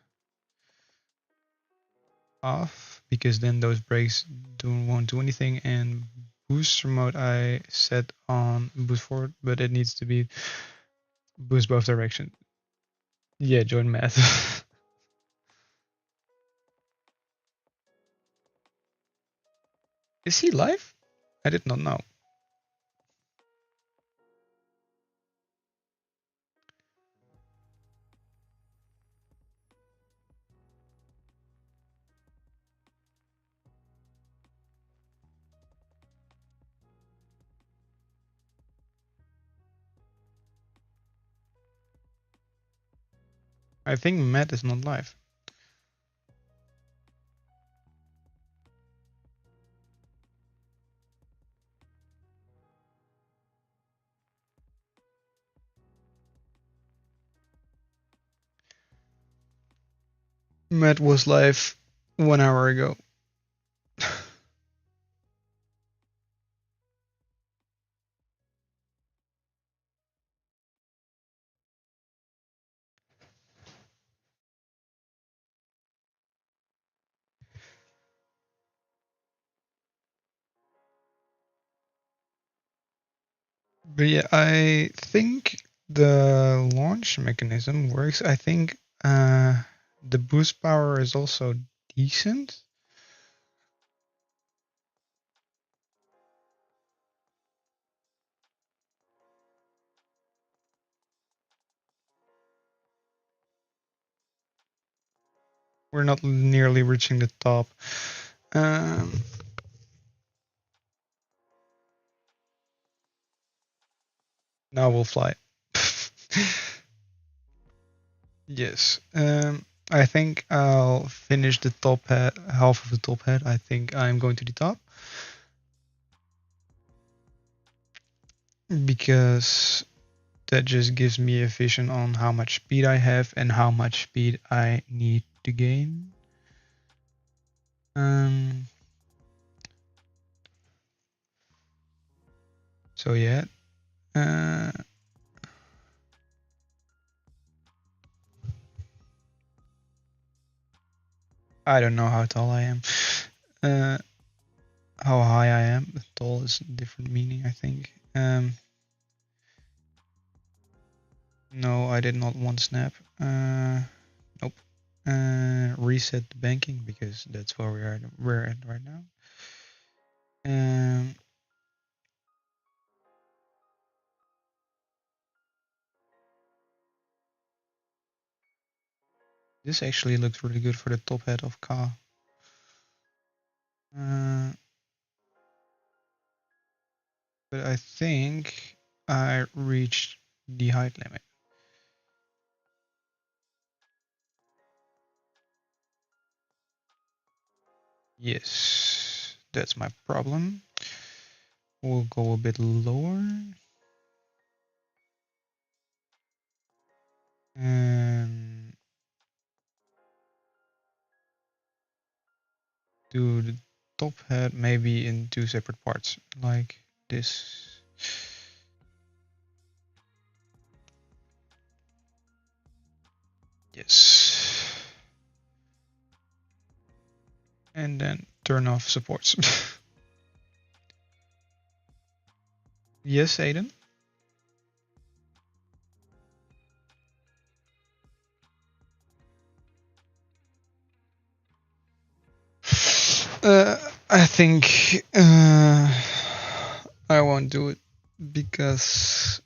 off because then those brakes won't do anything. And booster mode I set on boost forward, but it needs to be boost both directions. Yeah, join math. Is he live? I did not know. I think Matt is not live. Matt was live 1 hour ago. But yeah, I think the launch mechanism works. I think the boost power is also decent. We're not nearly reaching the top. Now we'll fly. Yes. I think I'll finish the top hat, half of the top hat. I think I'm going to the top. Because that just gives me a vision on how much speed I have and how much speed I need to gain. So yeah. I don't know how tall I am. How high I am. Tall is a different meaning, I think. No, I did not want snap. Nope. Reset the banking because that's where we're at right now. This actually looks really good for the top hat of Ka. But I think I reached the height limit. Yes, that's my problem. We'll go a bit lower. And do the top hat maybe in 2 separate parts, like this. Yes. And then turn off supports. Yes, Aiden? I think I won't do it because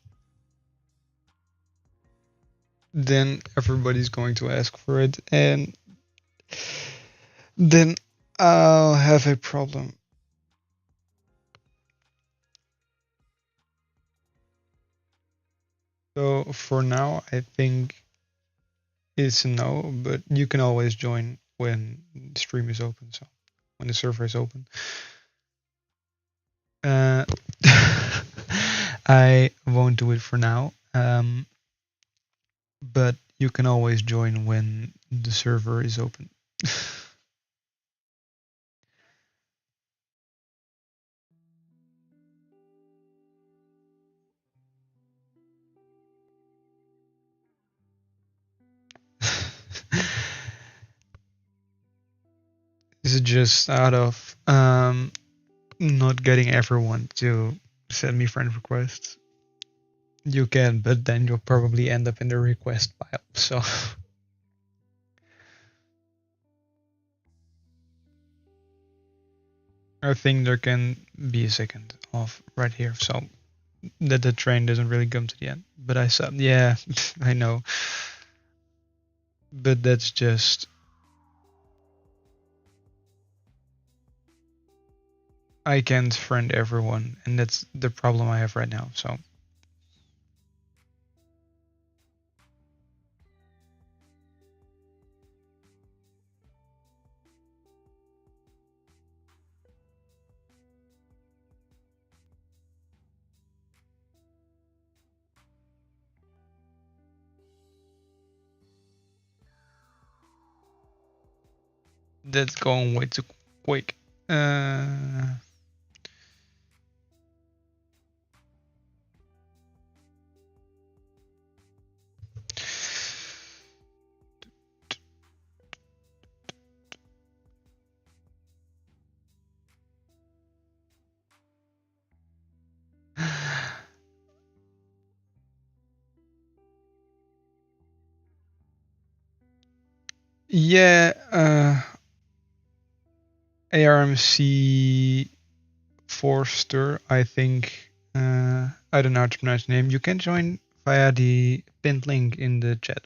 then everybody's going to ask for it, and then I'll have a problem. So for now, I think it's a no, but you can always join when the stream is open, so when the server is open. I won't do it for now, but you can always join when the server is open. Is it just out of not getting everyone to send me friend requests? You can, but then you'll probably end up in the request pile. So I think there can be a second off right here, so that the train doesn't really come to the end. But I said, yeah, I know, but that's just I can't friend everyone, and that's the problem I have right now. So that's going way too quick. Yeah, ARMC Forster, I think. I don't know how to pronounce the name. You can join via the pinned link in the chat.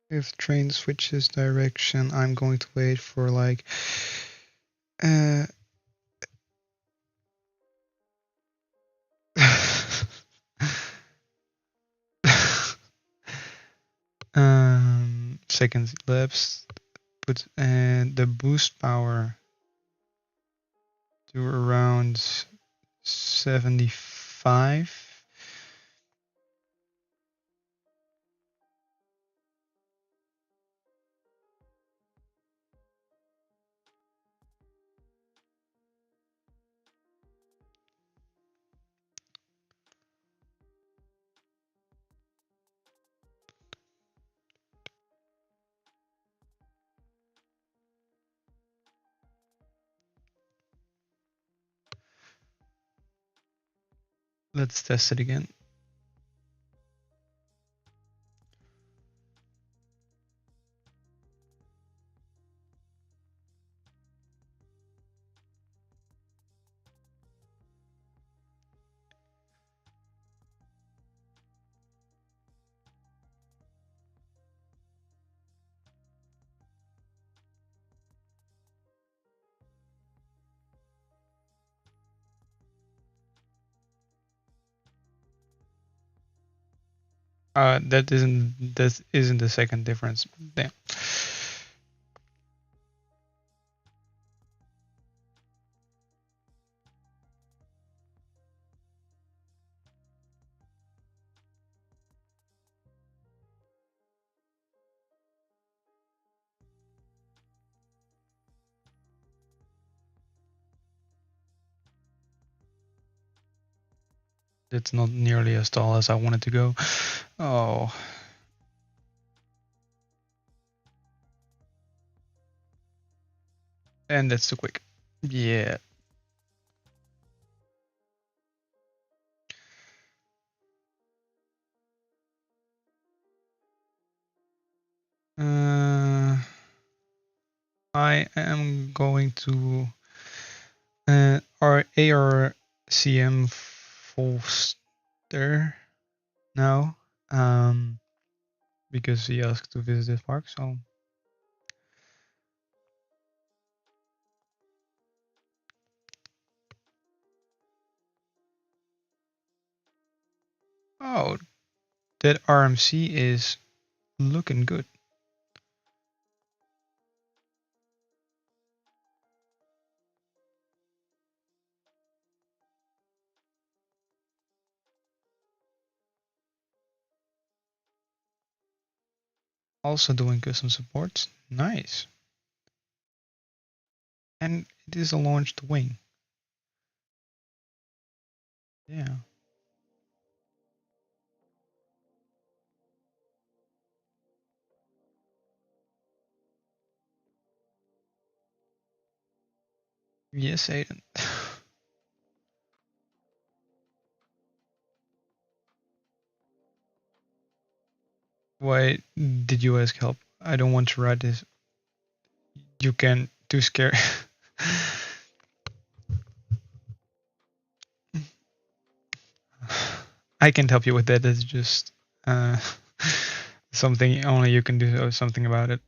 If train switches direction, I'm going to wait for like uh 2 seconds elapsed. Put the boost power to around 75. Let's test it again. That isn't the second difference. Damn. That's not nearly as tall as I wanted to go. Oh. And that's too quick. Yeah. I am going to our ARCM Foster now, because he asked to visit this park. So oh, that RMC is looking good. Also doing custom supports. Nice. And it is a launched wing. Yeah. Yes, Aiden. Why did you ask help? I don't want to ride this. You can. Too scared. I can't help you with that. It's just uh, something only you can do something about it.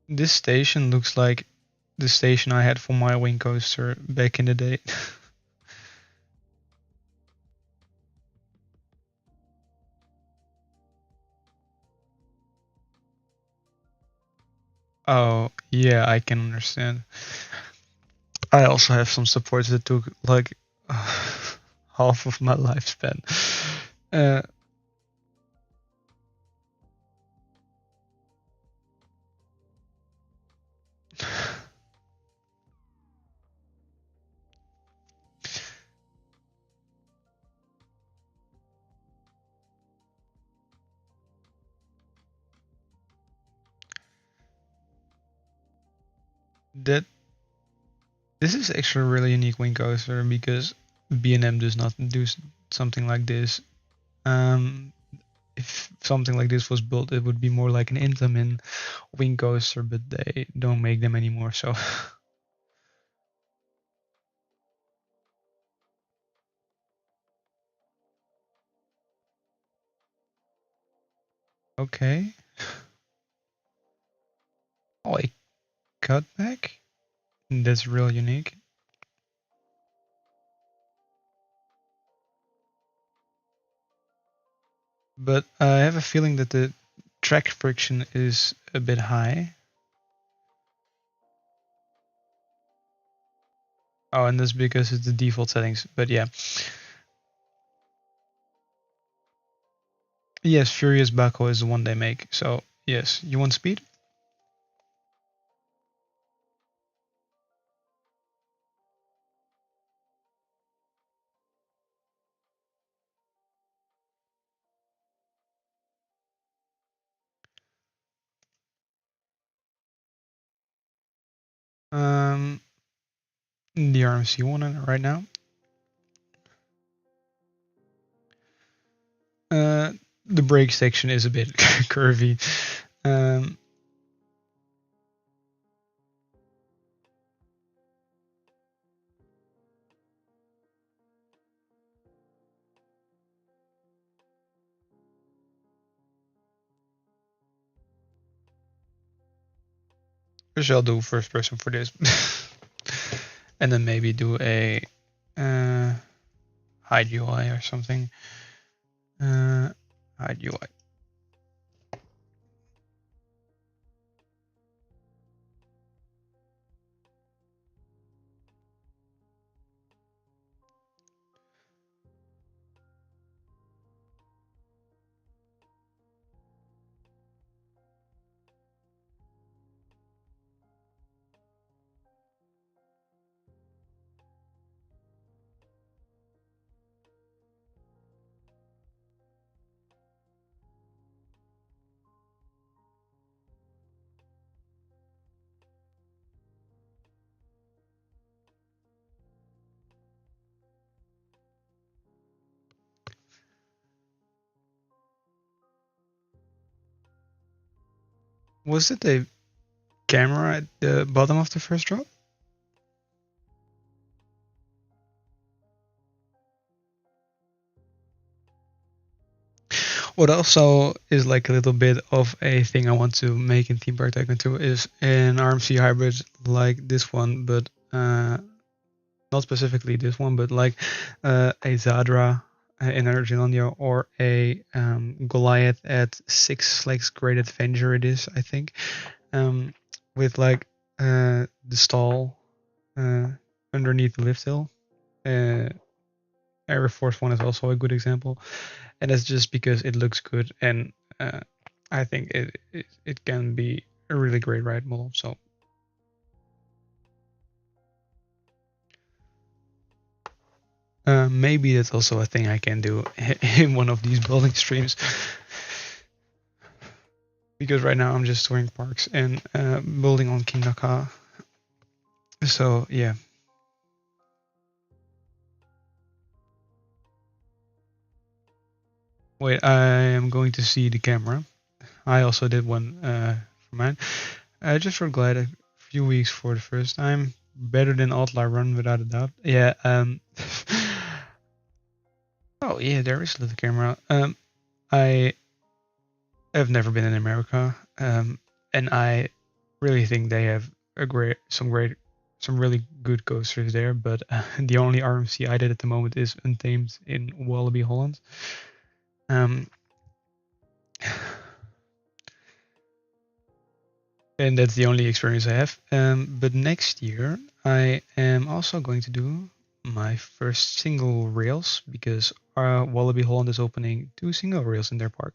This station looks like the station I had for my wing coaster back in the day. Oh, yeah, I can understand. I also have some supports that took like half of my lifespan. Uh, that this is actually a really unique wing coaster because B&M does not do something like this. If something like this was built, it would be more like an Intamin wing coaster, but they don't make them anymore. So okay. Oh, a cutback? That's real unique. But I have a feeling that the track friction is a bit high. Oh, and that's because it's the default settings. But yeah. Yes, Furious Baco is the one they make. So yes, you want speed? Um, the RMC one right now. Uh, the brake section is a bit curvy. Um, I shall do first person for this, and then maybe do a hide UI or something. Hide UI. Was it a camera at the bottom of the first drop? What also is like a little bit of a thing I want to make in Theme Park Tycoon 2 is an RMC hybrid like this one, but not specifically this one, but like a Zadra in Argentinian or a Goliath at 6 legs Great Adventure it is, I think, with like the stall underneath the lift hill. Air Force One is also a good example, and that's just because it looks good, and I think it can be a really great ride model. So maybe that's also a thing I can do in one of these building streams. Because right now I'm just touring parks and building on Kingda Ka. So yeah. Wait, I am going to see the camera. I also did one for mine. I just for glad a few weeks for the first time. Better than Outlaw Run without a doubt. Yeah. Oh yeah, there is a little camera. I have never been in America. And I really think they have some really good coasters there. But the only RMC I did at the moment is Untamed in Wallaby, Holland. Um, and that's the only experience I have. But next year I am also going to do my first single rails because Wallaby Holland is opening 2 single rails in their park,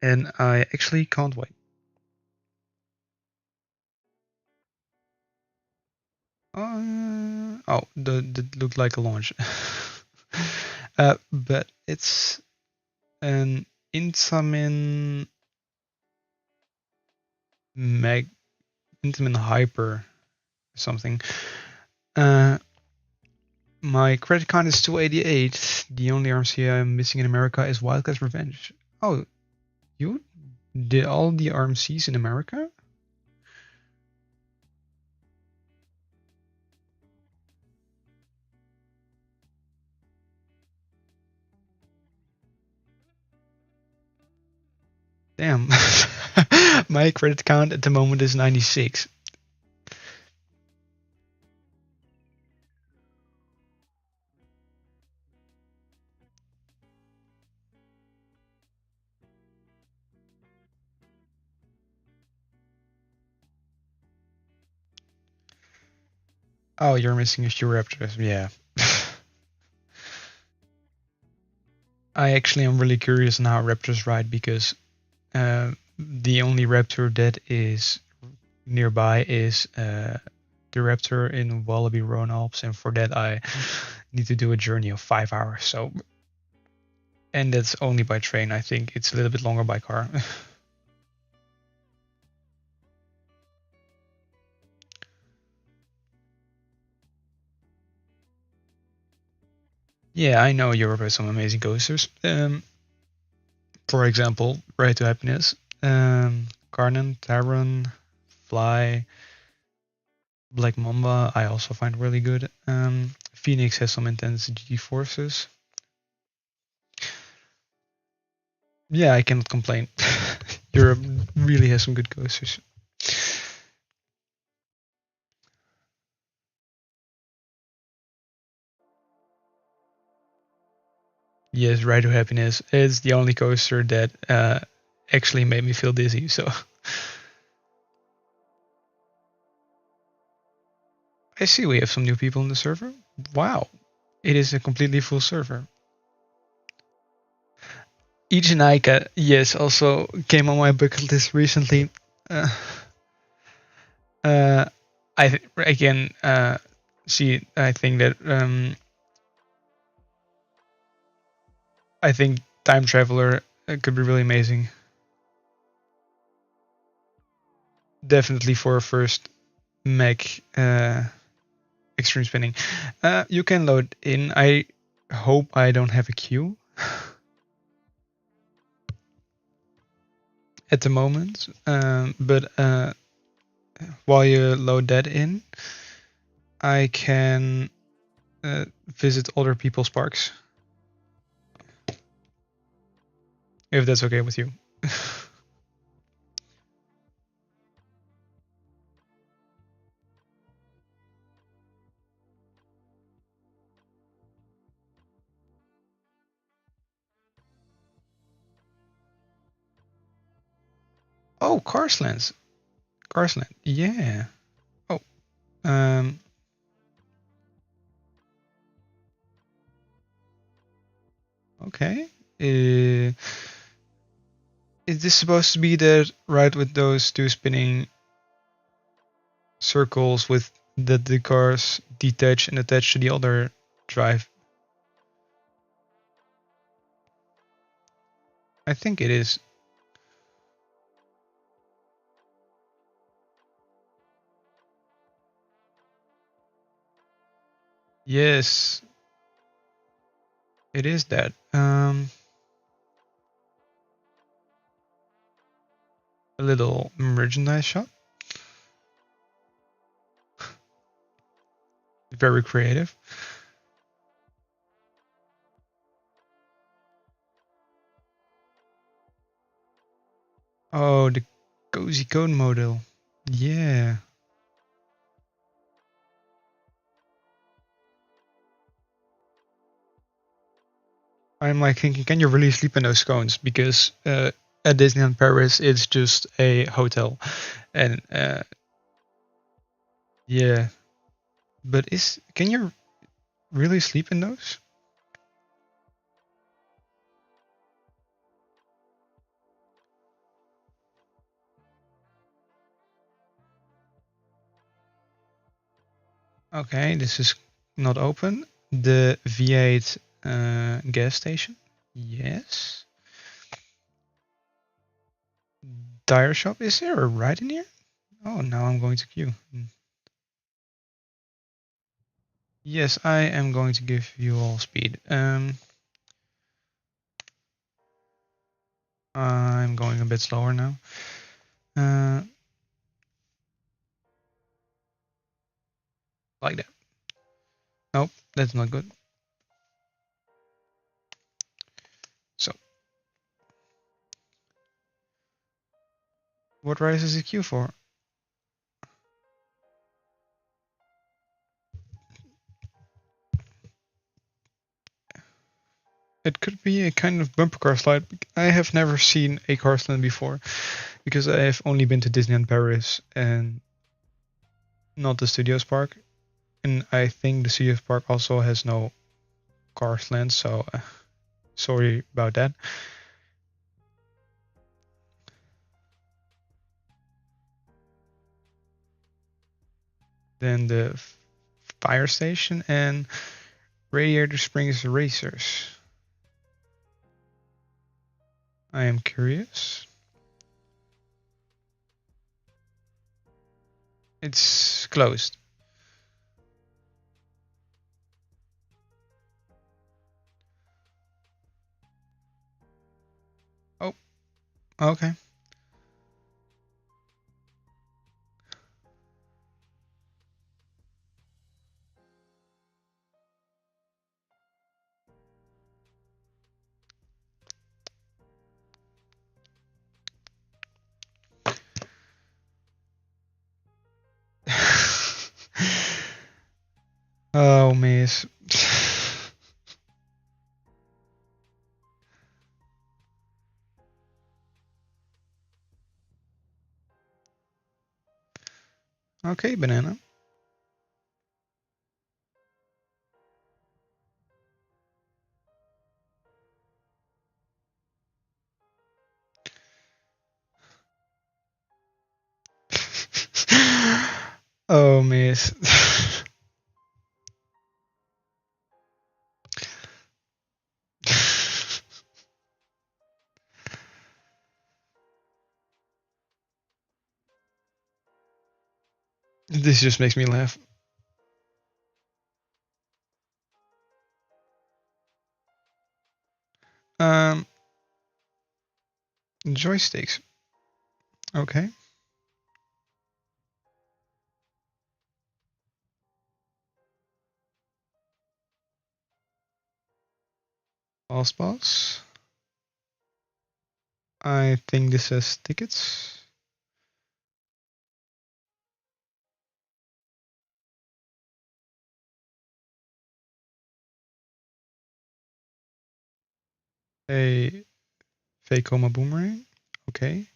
and I actually can't wait. Oh, that looked like a launch. But it's an Intamin Mag Intamin Hyper something. Uh, my credit card is 288. The only RMC I'm missing in America is Wildcat's Revenge. Oh, you did all the RMCs in America? Damn. My credit count at the moment is 96. Oh, you're missing a few Raptors. Yeah. I actually am really curious on how Raptors ride because the only Raptor that is nearby is the Raptor in Wallaby Rhone Alps, and for that I need to do a journey of 5 hours. So, and that's only by train. I think it's a little bit longer by car. Yeah, I know Europe has some amazing coasters. For example, Ride to Happiness, Carnan, Taron, Fly, Black Mamba. I also find really good. Phoenix has some intense G forces. Yeah, I cannot complain. Europe really has some good coasters. Yes, Ride to Happiness is the only coaster that actually made me feel dizzy. So I see we have some new people in the server. Wow, it is a completely full server. Ichinaika, yes, also came on my bucket list recently. Uh, uh, again see. I think that I think Time Traveler could be really amazing. Definitely for a first mech extreme spinning. You can load in. I hope I don't have a queue. at the moment, but while you load that in, I can visit other people's parks. If that's okay with you. Oh, Carslands. Carsland. Yeah. Oh. Um. Okay. Is this supposed to be that right with those two spinning circles with that the cars detach and attach to the other drive? I think it is. Yes, it is that. A little merchandise shop. Very creative. Oh, the cozy cone model. Yeah. I'm like thinking, can you really sleep in those cones? Because at Disneyland Paris, it's just a hotel, and yeah. But is can you really sleep in those? Okay, this is not open. The V8 gas station. Yes. Tire shop. Is there a ride in here? Oh, now I'm going to queue. Yes, I am going to give you all speed. I'm going a bit slower now. Uh, like that. Nope, that's not good. So, what ride is the queue for? It could be a kind of bumper car slide. I have never seen a car slide before because I have only been to Disneyland Paris and not the Studios Park. And I think the Studios Park also has no car slants, so sorry about that. Then the fire station and Radiator Springs Racers. I am curious. It's closed. Oh, okay. Oh, miss. Okay, banana. Oh, miss. This just makes me laugh. Um, joysticks. Okay. Boss. I think this says tickets. A fake coma boomerang. Okay.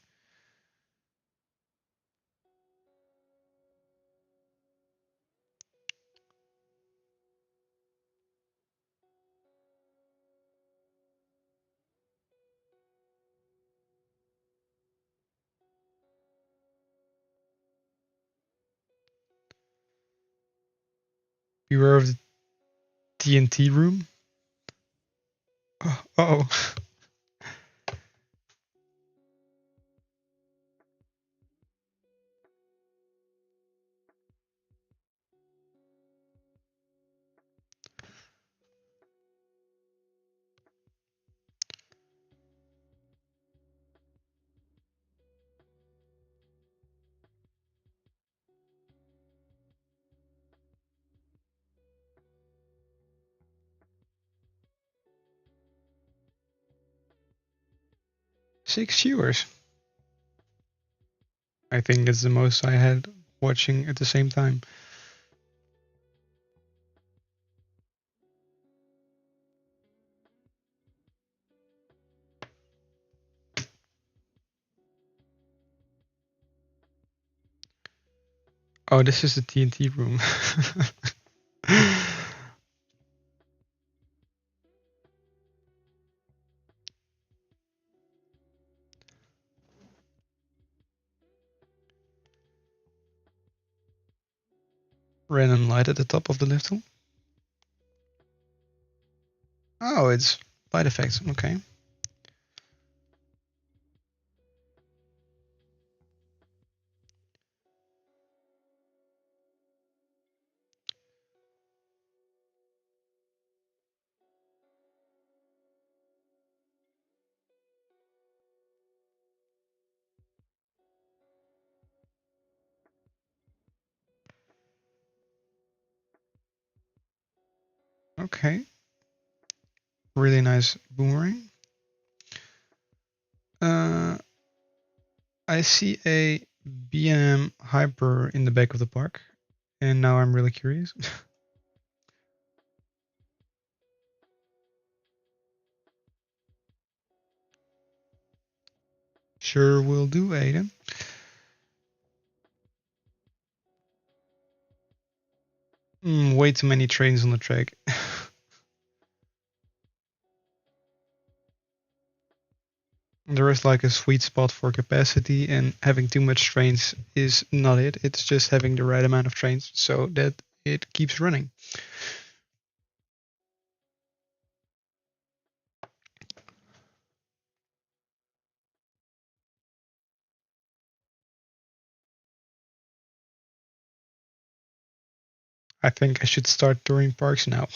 Beware of the TNT room. Oh. 6 viewers. I think it's the most I had watching at the same time. Oh, this is the TNT room. Random light at the top of the lift. Oh, it's light effects. Okay. Okay. Really nice boomerang. I see a B&M Hyper in the back of the park, and now I'm really curious. Sure will do, Aiden. Way too many trains on the track. There is like a sweet spot for capacity, and having too much trains is not it. It's just having the right amount of trains so that it keeps running. I think I should start touring parks now.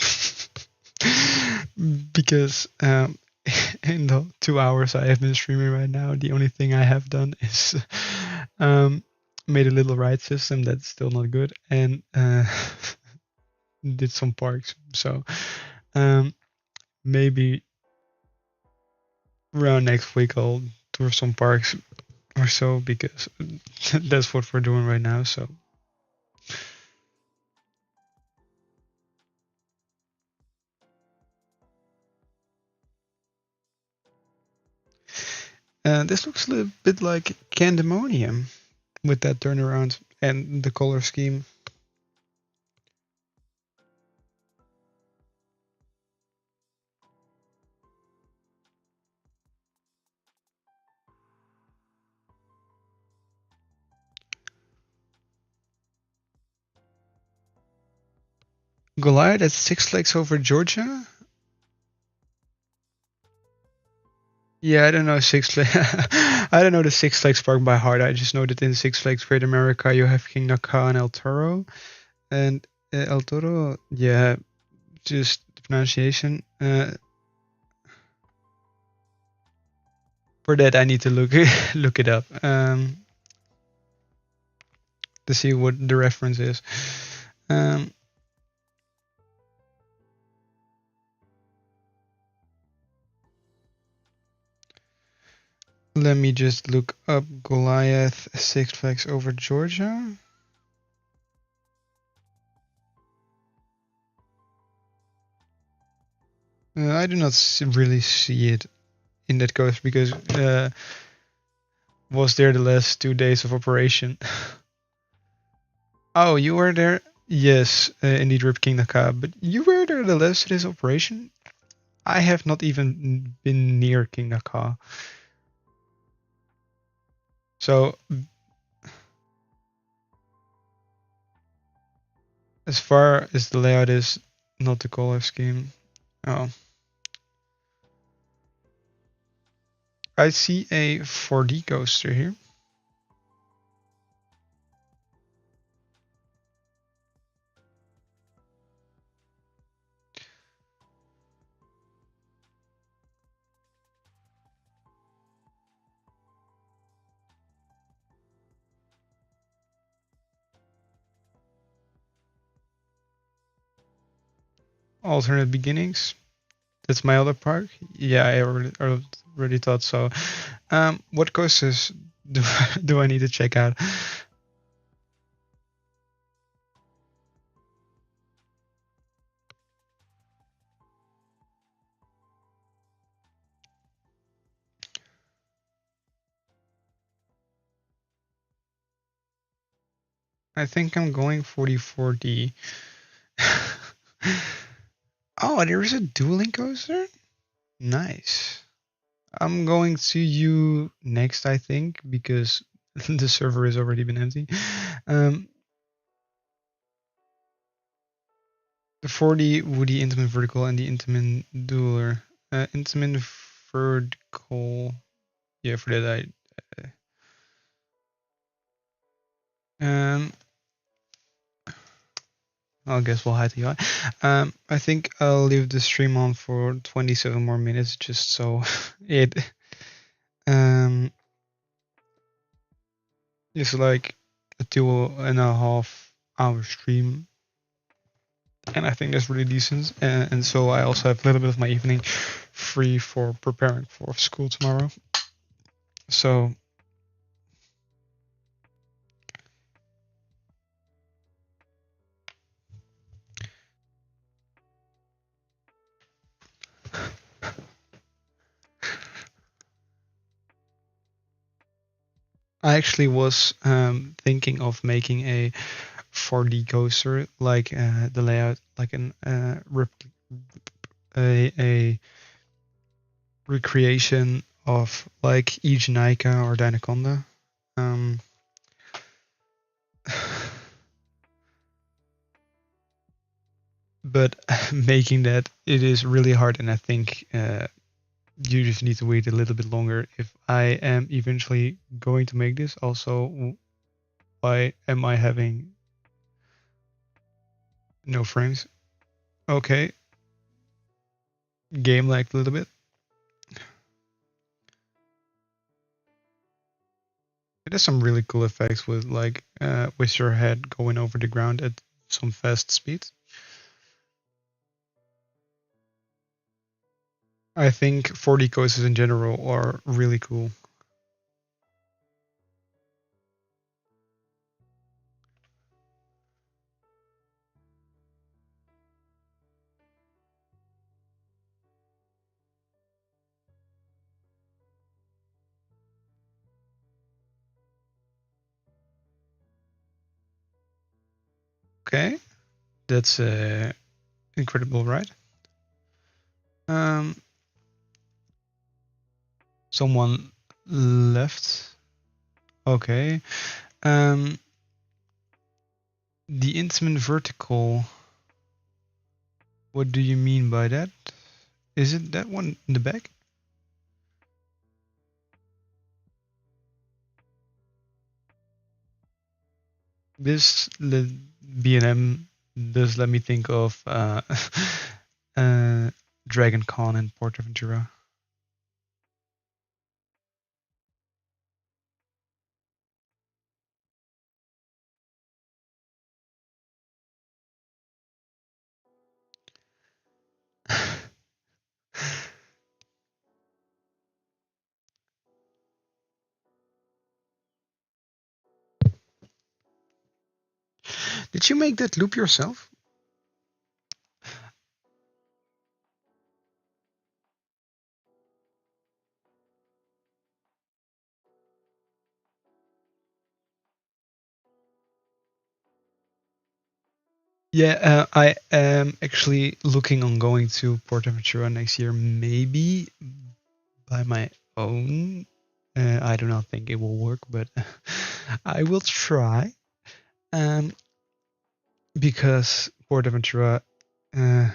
Because in the 2 hours I have been streaming right now, the only thing I have done is made a little ride system that's still not good, and did some parks. So maybe around next week I'll tour some parks or so, because that's what we're doing right now. So this looks a little bit like Candemonium with that turnaround and the color scheme. Goliath at Six Flags over Georgia? Yeah, I don't know Six Flags. I don't know the Six Flags park by heart. I just know that in Six Flags Great America you have Kingda Ka and El Toro. And El Toro, yeah, just the pronunciation. For that I need to look look it up. to see what the reference is. Um, Let me just look up Goliath Six Flags over Georgia. I do not really see it in that coast because was there the last 2 days of operation. Oh, you were there? Yes, indeed, Rip Kingda Ka. But you were there the last 2 days of operation? I have not even been near Kingda Ka. So, as far as the layout is, not the color scheme. Oh. I see a 4D coaster here. Alternate beginnings. That's my other park. Yeah, I already thought so. What coasters do I need to check out? I think I'm going 4040. Oh, there is a dueling coaster? Nice. I'm going to you next, I think, because the server has already been empty. The 40 Woody Intamin Vertical and the Intamin Dueler. Intamin Vertical. Yeah, for that um I guess we'll hide the UI. I think I'll leave the stream on for 27 more minutes just so it is like a 2.5 hour stream, and I think that's really decent. And so I also have a little bit of my evening free for preparing for school tomorrow. So I actually was thinking of making a 4D coaster, like the layout, like a recreation of like each Nika or Dinaconda. But making that, it is really hard, and I think you just need to wait a little bit longer. If I am eventually going to make this, also, why am I having no frames? Okay, game lagged a little bit. It has some really cool effects with like with your head going over the ground at some fast speeds. I think 4D coasters in general are really cool. Okay, that's incredible, right? Someone left. Okay. The intimate vertical. What do you mean by that? Is it that one in the back? This B&M does let me think of Dragon Con in Portaventura. Did you make that loop yourself? Yeah, I am actually looking on going to Portaventura next year, maybe by my own. I do not think it will work, but I will try. Um, because Portaventura uh,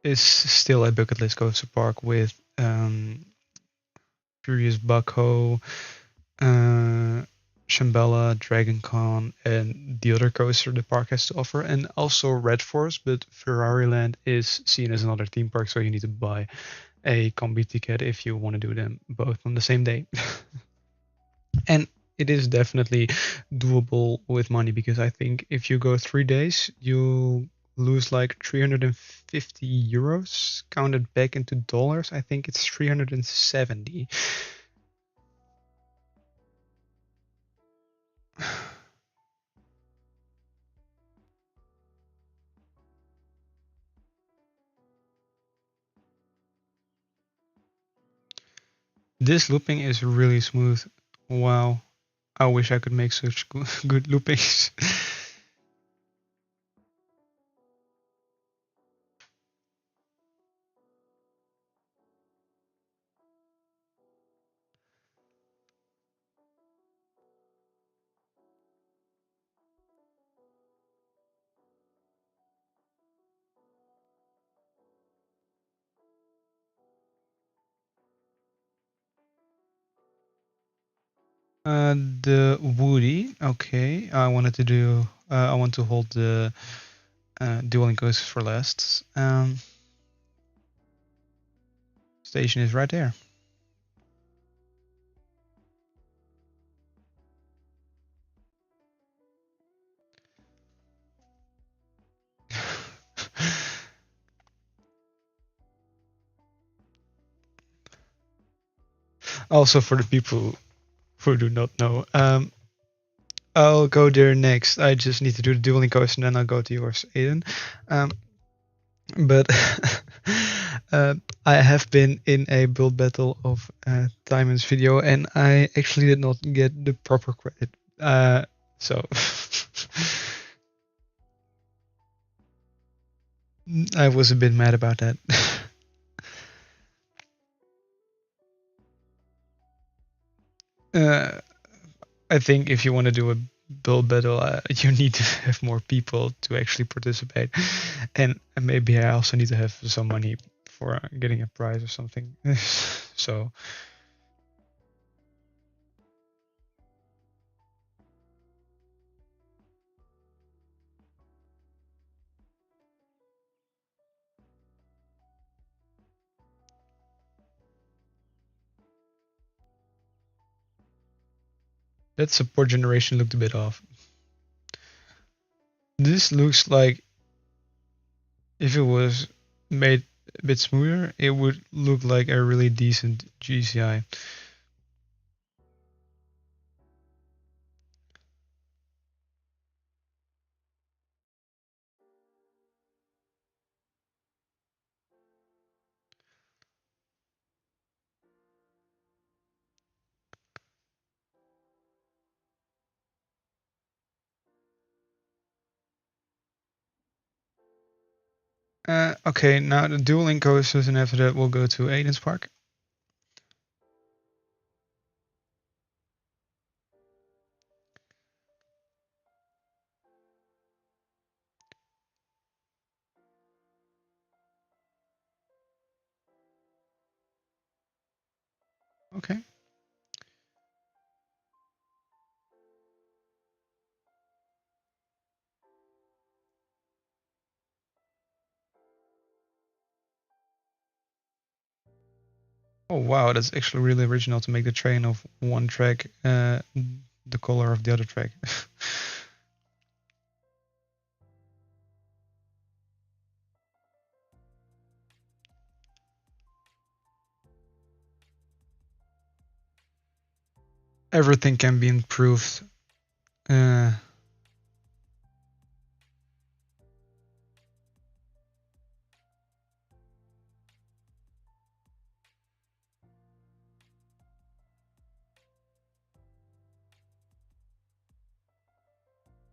is still a bucket list coaster park with Furious Buckho, uh, Shambhala, Dragon Con, and the other coaster the park has to offer, and also Red Force. But Ferrari Land is seen as another theme park, so you need to buy a combi ticket if you want to do them both on the same day. And it is definitely doable with money, because I think if you go 3 days, you lose like 350 euros counted back into dollars. I think it's 370. This looping is really smooth. Wow. I wish I could make such good loopings. The Woody. Okay, I wanted to do. I want to hold the dueling coasters for last. Station is right there. Also, for the people who do not know, I'll go there next. I just need to do the dueling coaster, and then I'll go to yours, Aiden. Um, but I have been in a build battle of Diamond's video, and I actually did not get the proper credit. So I was a bit mad about that. uh, I think if you want to do a build battle, you need to have more people to actually participate, and maybe I also need to have some money for getting a prize or something. So that support generation looked a bit off. This looks like if it was made a bit smoother, it would look like a really decent GCI. Okay, now the dual link coasters, and after that we'll go to Aiden's Park. Okay. Oh wow, that's actually really original to make the train of one track the color of the other track. Everything can be improved. Uh,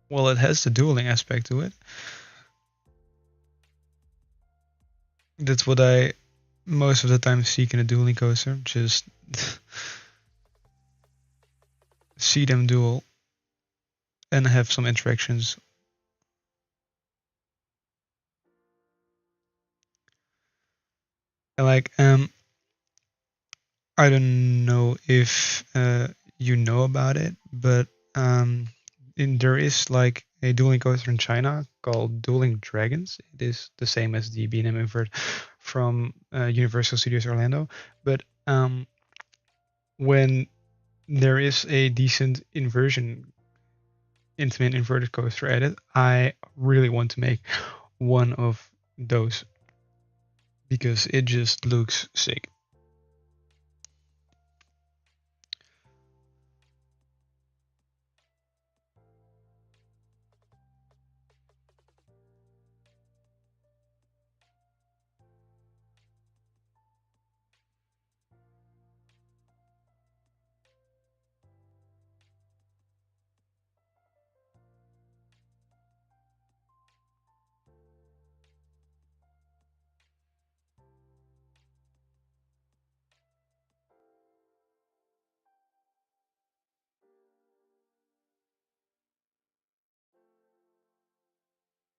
Well, it has the dueling aspect to it. That's what I most of the time seek in a dueling coaster. Just see them duel and have some interactions. Like, I don't know if you know about it, but there is like a dueling coaster in China called Dueling Dragons. It is the same as the B&M Invert from Universal Studios Orlando, but when there is a decent inversion, infinite inverted coaster added, I really want to make one of those because it just looks sick.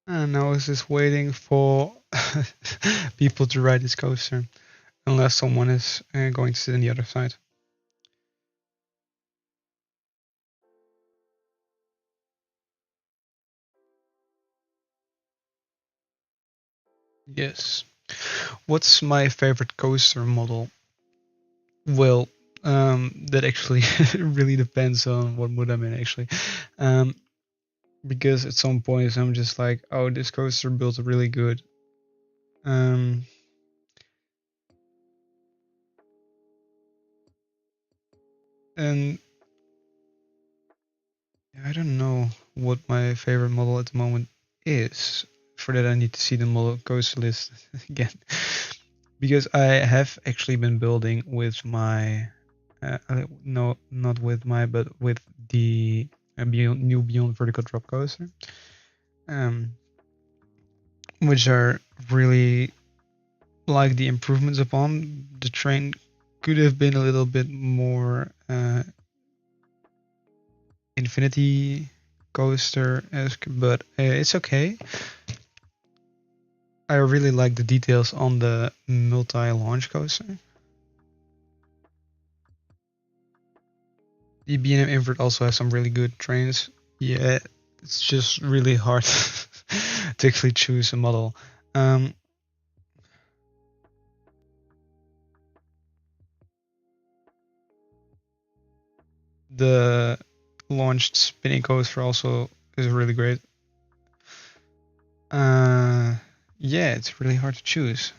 And I was just waiting for people to ride this coaster, unless someone is going to sit on the other side. Yes. What's my favorite coaster model? Well, that actually really depends on what mood I'm in, actually. Um, because at some points I'm just like, oh, this coaster built really good. Um, and I don't know what my favorite model at the moment is. For that, I need to see the model coaster list again, because I have actually been building with my, no, not with my, but with the new Beyond Vertical Drop coaster, um, which are really like the improvements upon the train. Could have been a little bit more Infinity coaster esque, but it's okay. I really like the details on the multi-launch coaster. The B&M Invert also has some really good trains. Yeah, it's just really hard to actually choose a model. Um, the launched spinning coaster also is really great. Uh, yeah, it's really hard to choose.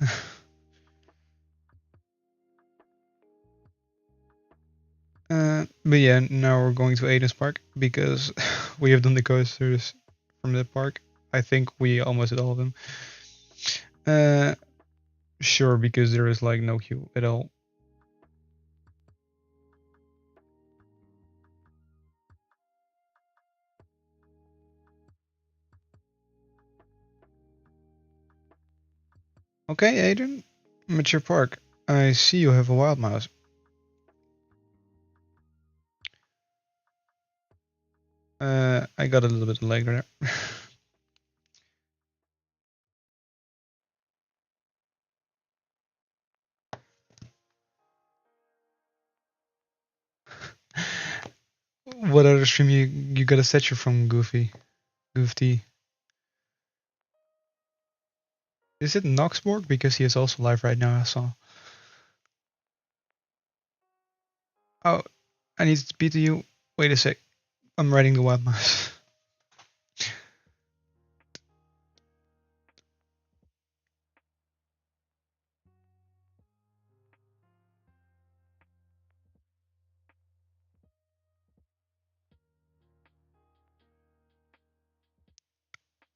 But yeah, now we're going to Aiden's Park because we have done the coasters from that park. I think we almost did all of them. Uh, sure, because there is like no queue at all. Okay, Aiden, Mature Park. I see you have a wild mouse. I got a little bit of lag there. What other stream you got a statue from Goofy? Goofy. Is it Noxborg? Because he is also live right now, I saw. Oh, I need to speak to you. Wait a sec. I'm writing the wild mouse.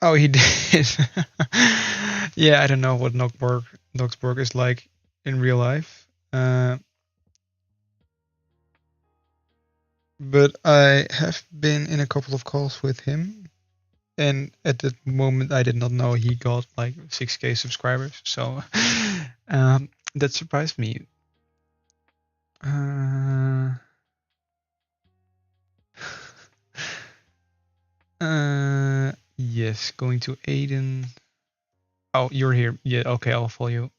Oh, he did. Yeah, I don't know what Noxborg is like in real life. But I have been in a couple of calls with him. And at that moment, I did not know he got like 6K subscribers. So that surprised me. Uh, yes, going to Aiden. Oh, you're here. Yeah, okay, I'll follow you.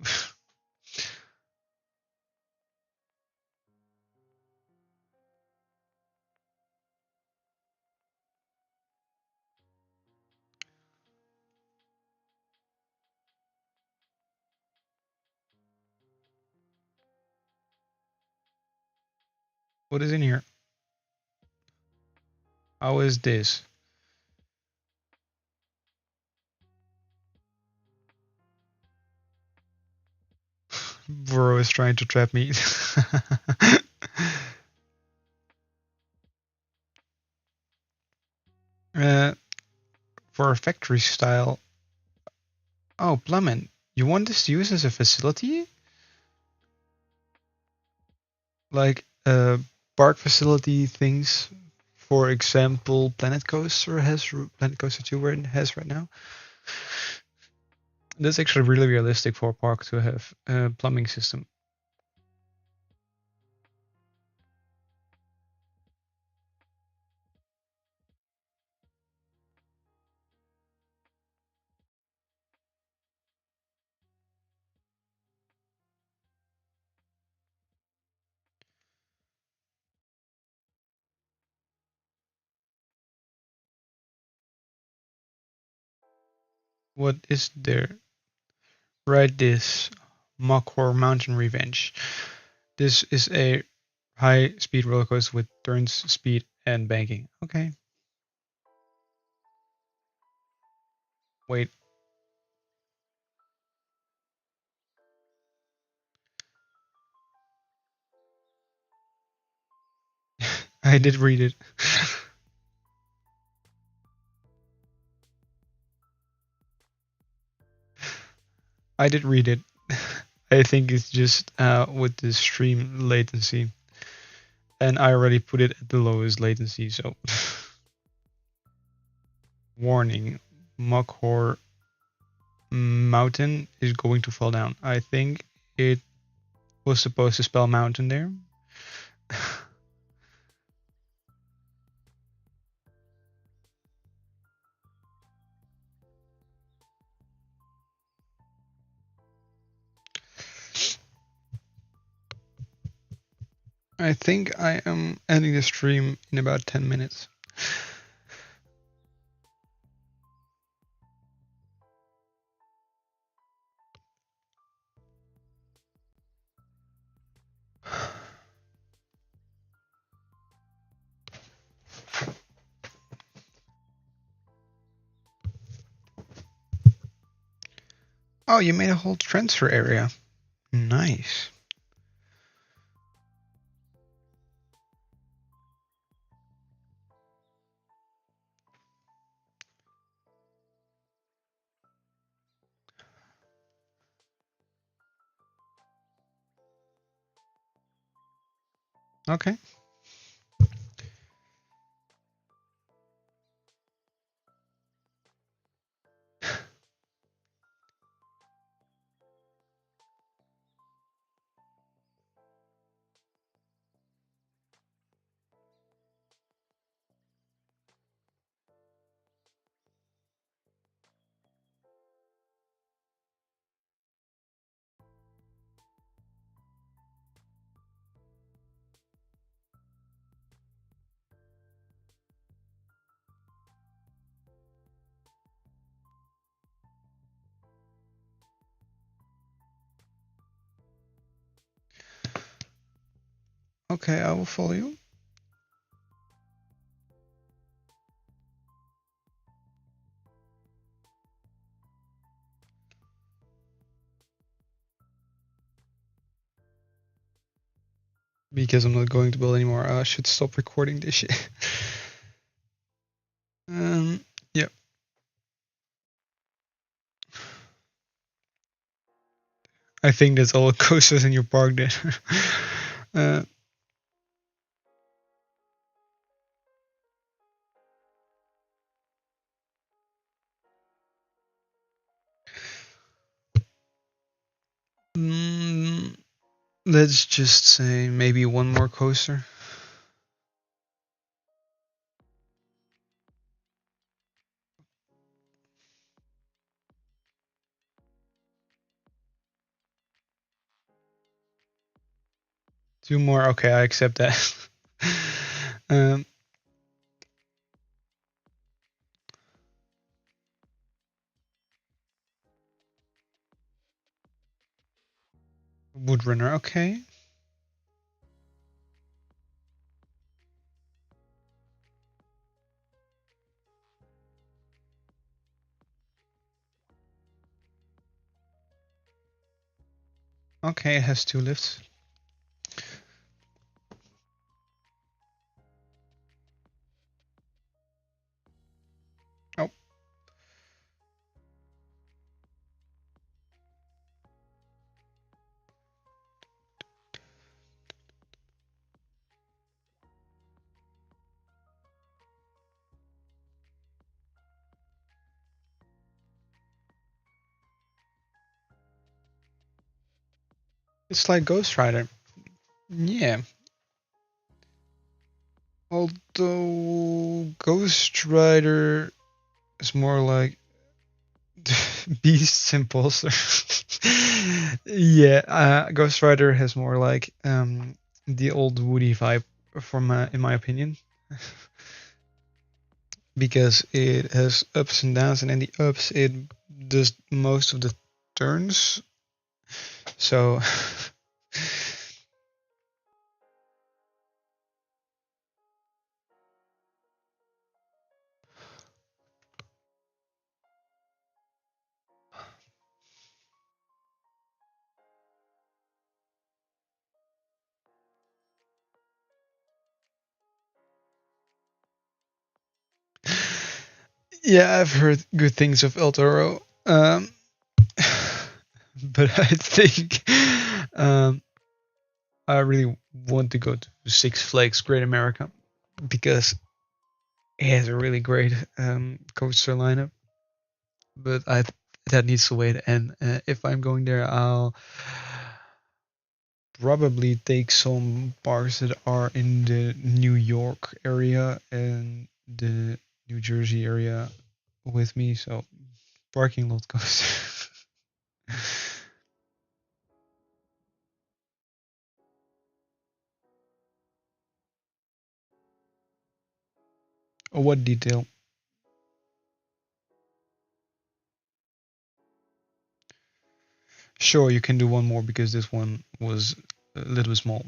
What is in here? How is this? Bro is trying to trap me. uh, for a factory style. Oh, plumbing. You want this used as a facility? Like park facility things? For example, Planet Coaster has Planet Coaster 2 where it has right now. That's actually really realistic for a park to have a plumbing system. What is there? Right, this Machor Mountain Revenge. This is a high speed roller coaster with turns, speed, and banking. Okay. Wait. I did read it. I did read it. I think it's just with the stream latency. And I already put it at the lowest latency, so. Warning. Machor Mountain is going to fall down. I think it was supposed to spell mountain there. I think I am ending the stream in about 10 minutes. Oh, you made a whole transfer area. Nice. Okay. Okay, I will follow you. Because I'm not going to build anymore, I should stop recording this shit. Yep. I think that's all coasters in your park then. uh, Let's just say maybe one more coaster. Two more. Okay, I accept that. um, Woodrunner. Okay. Okay, it has two lifts. Oh. It's like Ghost Rider. Yeah. Although Ghost Rider is more like beasts and impulsors. Yeah, Ghost Rider has more like the old Woody vibe, from in my opinion, because it has ups and downs, and in the ups it does most of the turns. So yeah, I've heard good things of El Toro, but I think um, I really want to go to Six Flags Great America because it has a really great coaster lineup. But that needs to wait. And if I'm going there, I'll probably take some parks that are in the New York area and the New Jersey area with me. So parking lot coaster. Oh, what detail? Sure, you can do one more because this one was a little bit small.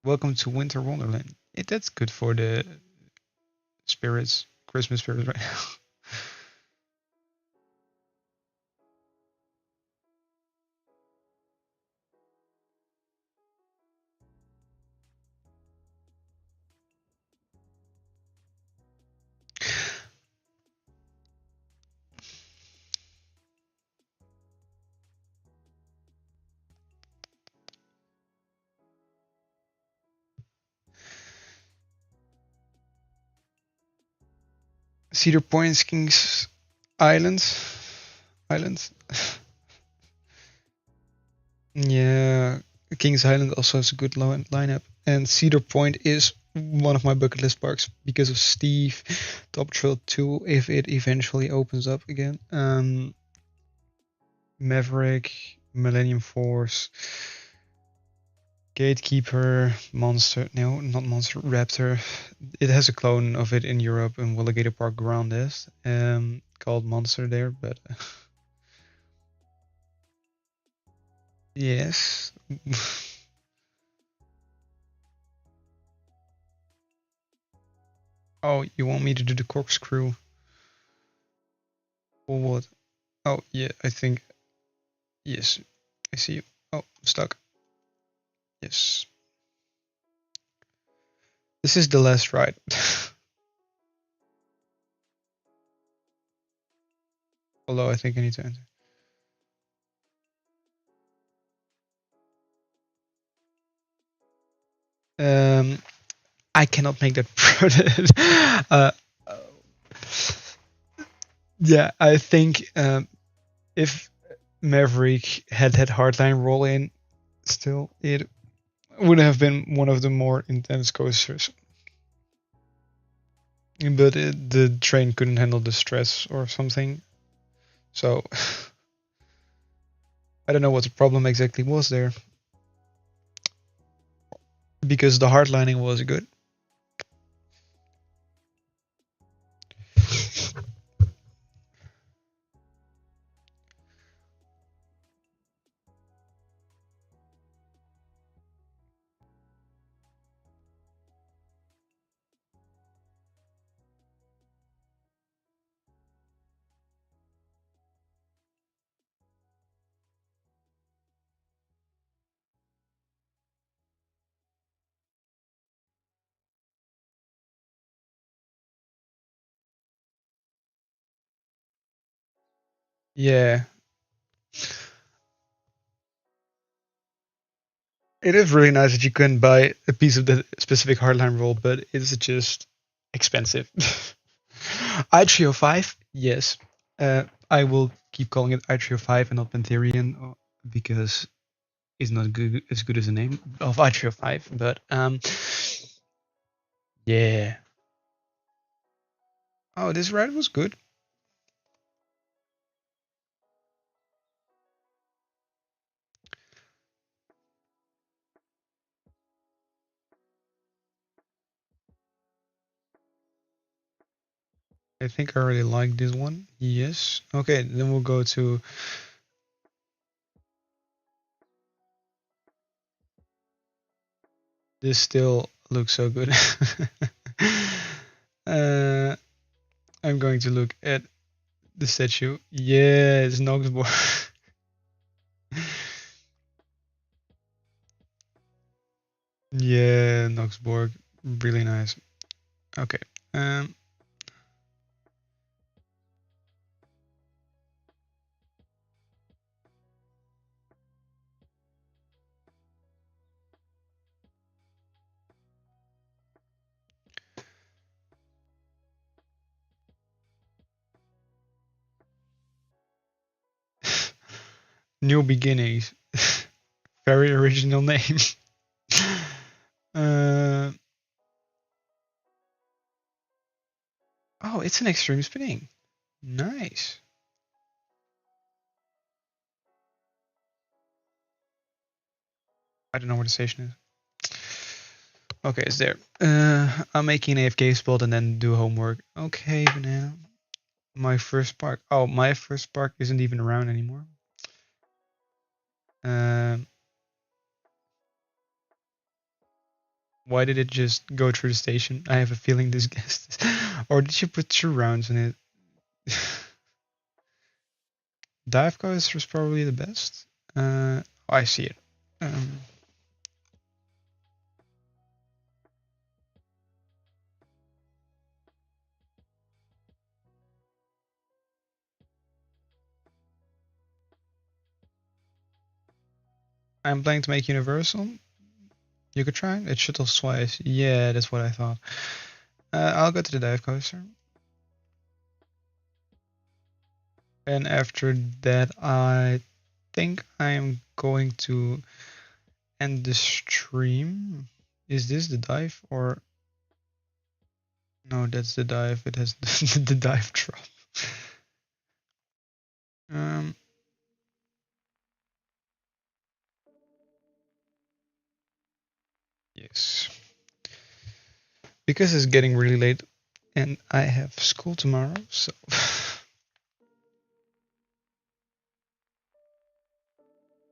Welcome to Winter Wonderland. That's good for the spirits, Christmas spirits, right now. Cedar Point, Kings Island. Island. Yeah, Kings Island also has a good lineup, and Cedar Point is one of my bucket list parks because of Steve, Top Trail 2, if it eventually opens up again. Maverick, Millennium Force, Gatekeeper, Monster. No, not Monster. Raptor. It has a clone of it in Europe in Alligator Park Grandes, called Monster there, but yes. Oh, you want me to do the corkscrew or what? Oh, yeah, I think. Yes, I see you. Oh, stuck. Yes. This is the last ride. Although I think I need to enter. I cannot make that. uh, Yeah, I think if Maverick had hardline roll in, still it would have been one of the more intense coasters. But the train couldn't handle the stress or something. So I don't know what the problem exactly was there. Because the hardlining was good. Yeah. It is really nice that you can buy a piece of the specific hardline roll, but it's just expensive. I305, yes. I will keep calling it I305 and not Pantherian because it's not good, as good as the name of I305. But yeah. Oh, this ride was good. I think I really like this one. Yes. Okay, then we'll go to. This still looks so good. uh, I'm going to look at the statue. Yeah, it's Noxborg. Yeah, Noxborg. Really nice. Okay. Um, New Beginnings. Very original name. uh, oh, it's an extreme spinning. Nice. I don't know where the station is. Okay, it's there. I'm making an AFK spot and then do homework. Okay, banana. My first park. Oh, my first park isn't even around anymore. Um, why did it just go through the station? I have a feeling this guest. Or did you put 2 rounds in it? Dive coaster is probably the best. I see it. Um, I'm planning to make Universal. You could try. It shuttles twice. Yeah, that's what I thought. I'll go to the dive coaster. And after that, I think I'm going to end the stream. Is this the dive or no? That's the dive. It has the dive drop. Um, yes, because it's getting really late, and I have school tomorrow. So,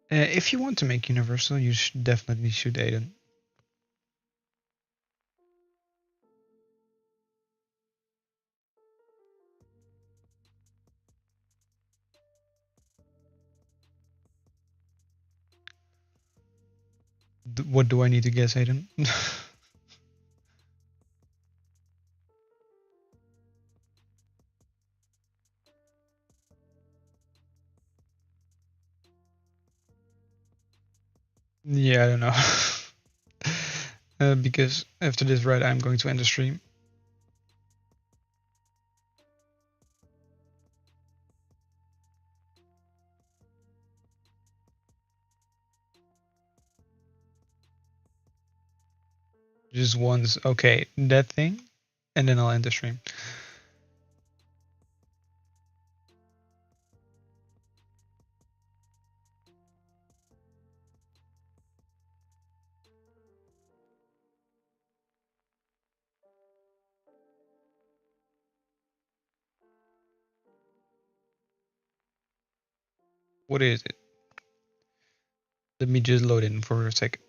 if you want to make Universal, you definitely should, Aiden. What do I need to guess, Aiden? Yeah, I don't know. Because after this ride, I'm going to end the stream. Just once. Okay, that thing, and then I'll end the stream. What is it? Let me just load in for a second.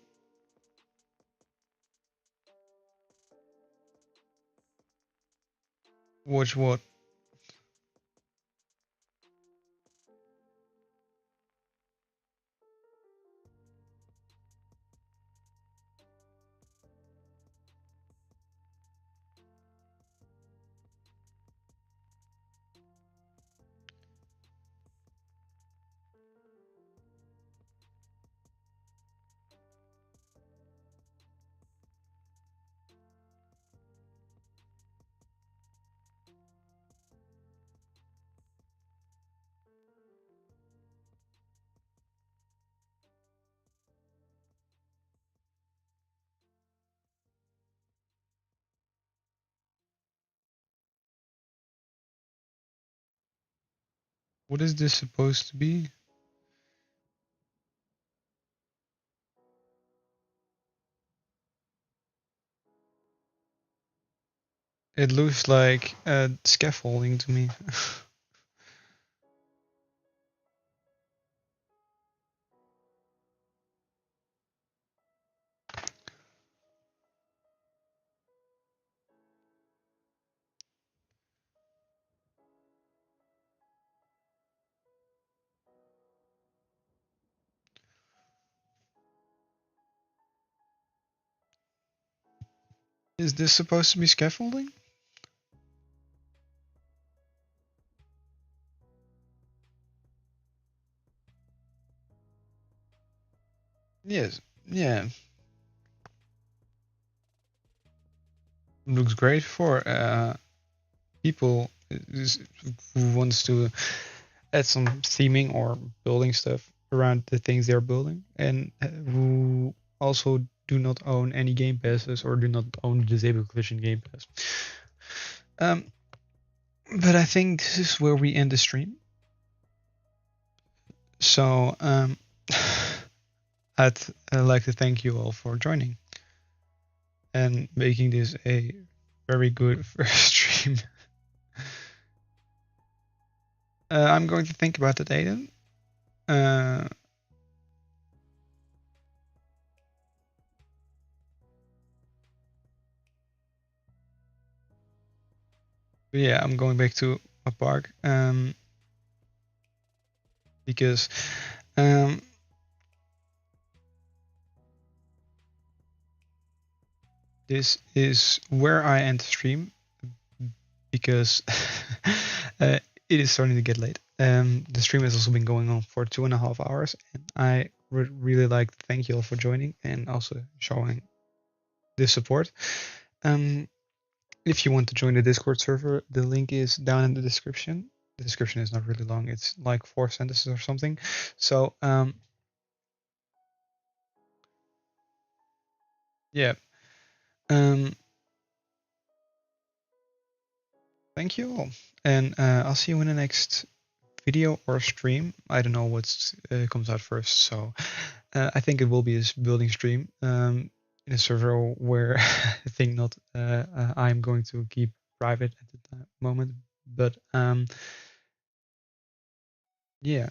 Watch what? What is this supposed to be? It looks like scaffolding to me. Is this supposed to be scaffolding? Yes. Yeah. Looks great for people who wants to add some theming or building stuff around the things they're building, and who also do not own any game passes or do not own the disabled collision game pass. But I think this is where we end the stream. So I'd like to thank you all for joining and making this a very good first stream. I'm going to think about that, Aiden. Yeah, I'm going back to my park because this is where I end the stream because it is starting to get late. The stream has also been going on for 2.5 hours, and I would really like to thank you all for joining and also showing this support. If you want to join the Discord server, the link is down in the description. The description is not really long; it's like 4 sentences or something. So yeah. Thank you all, and I'll see you in the next video or stream. I don't know what comes out first, so I think it will be this building stream in a server where I think not I'm going to keep private at the moment, but yeah.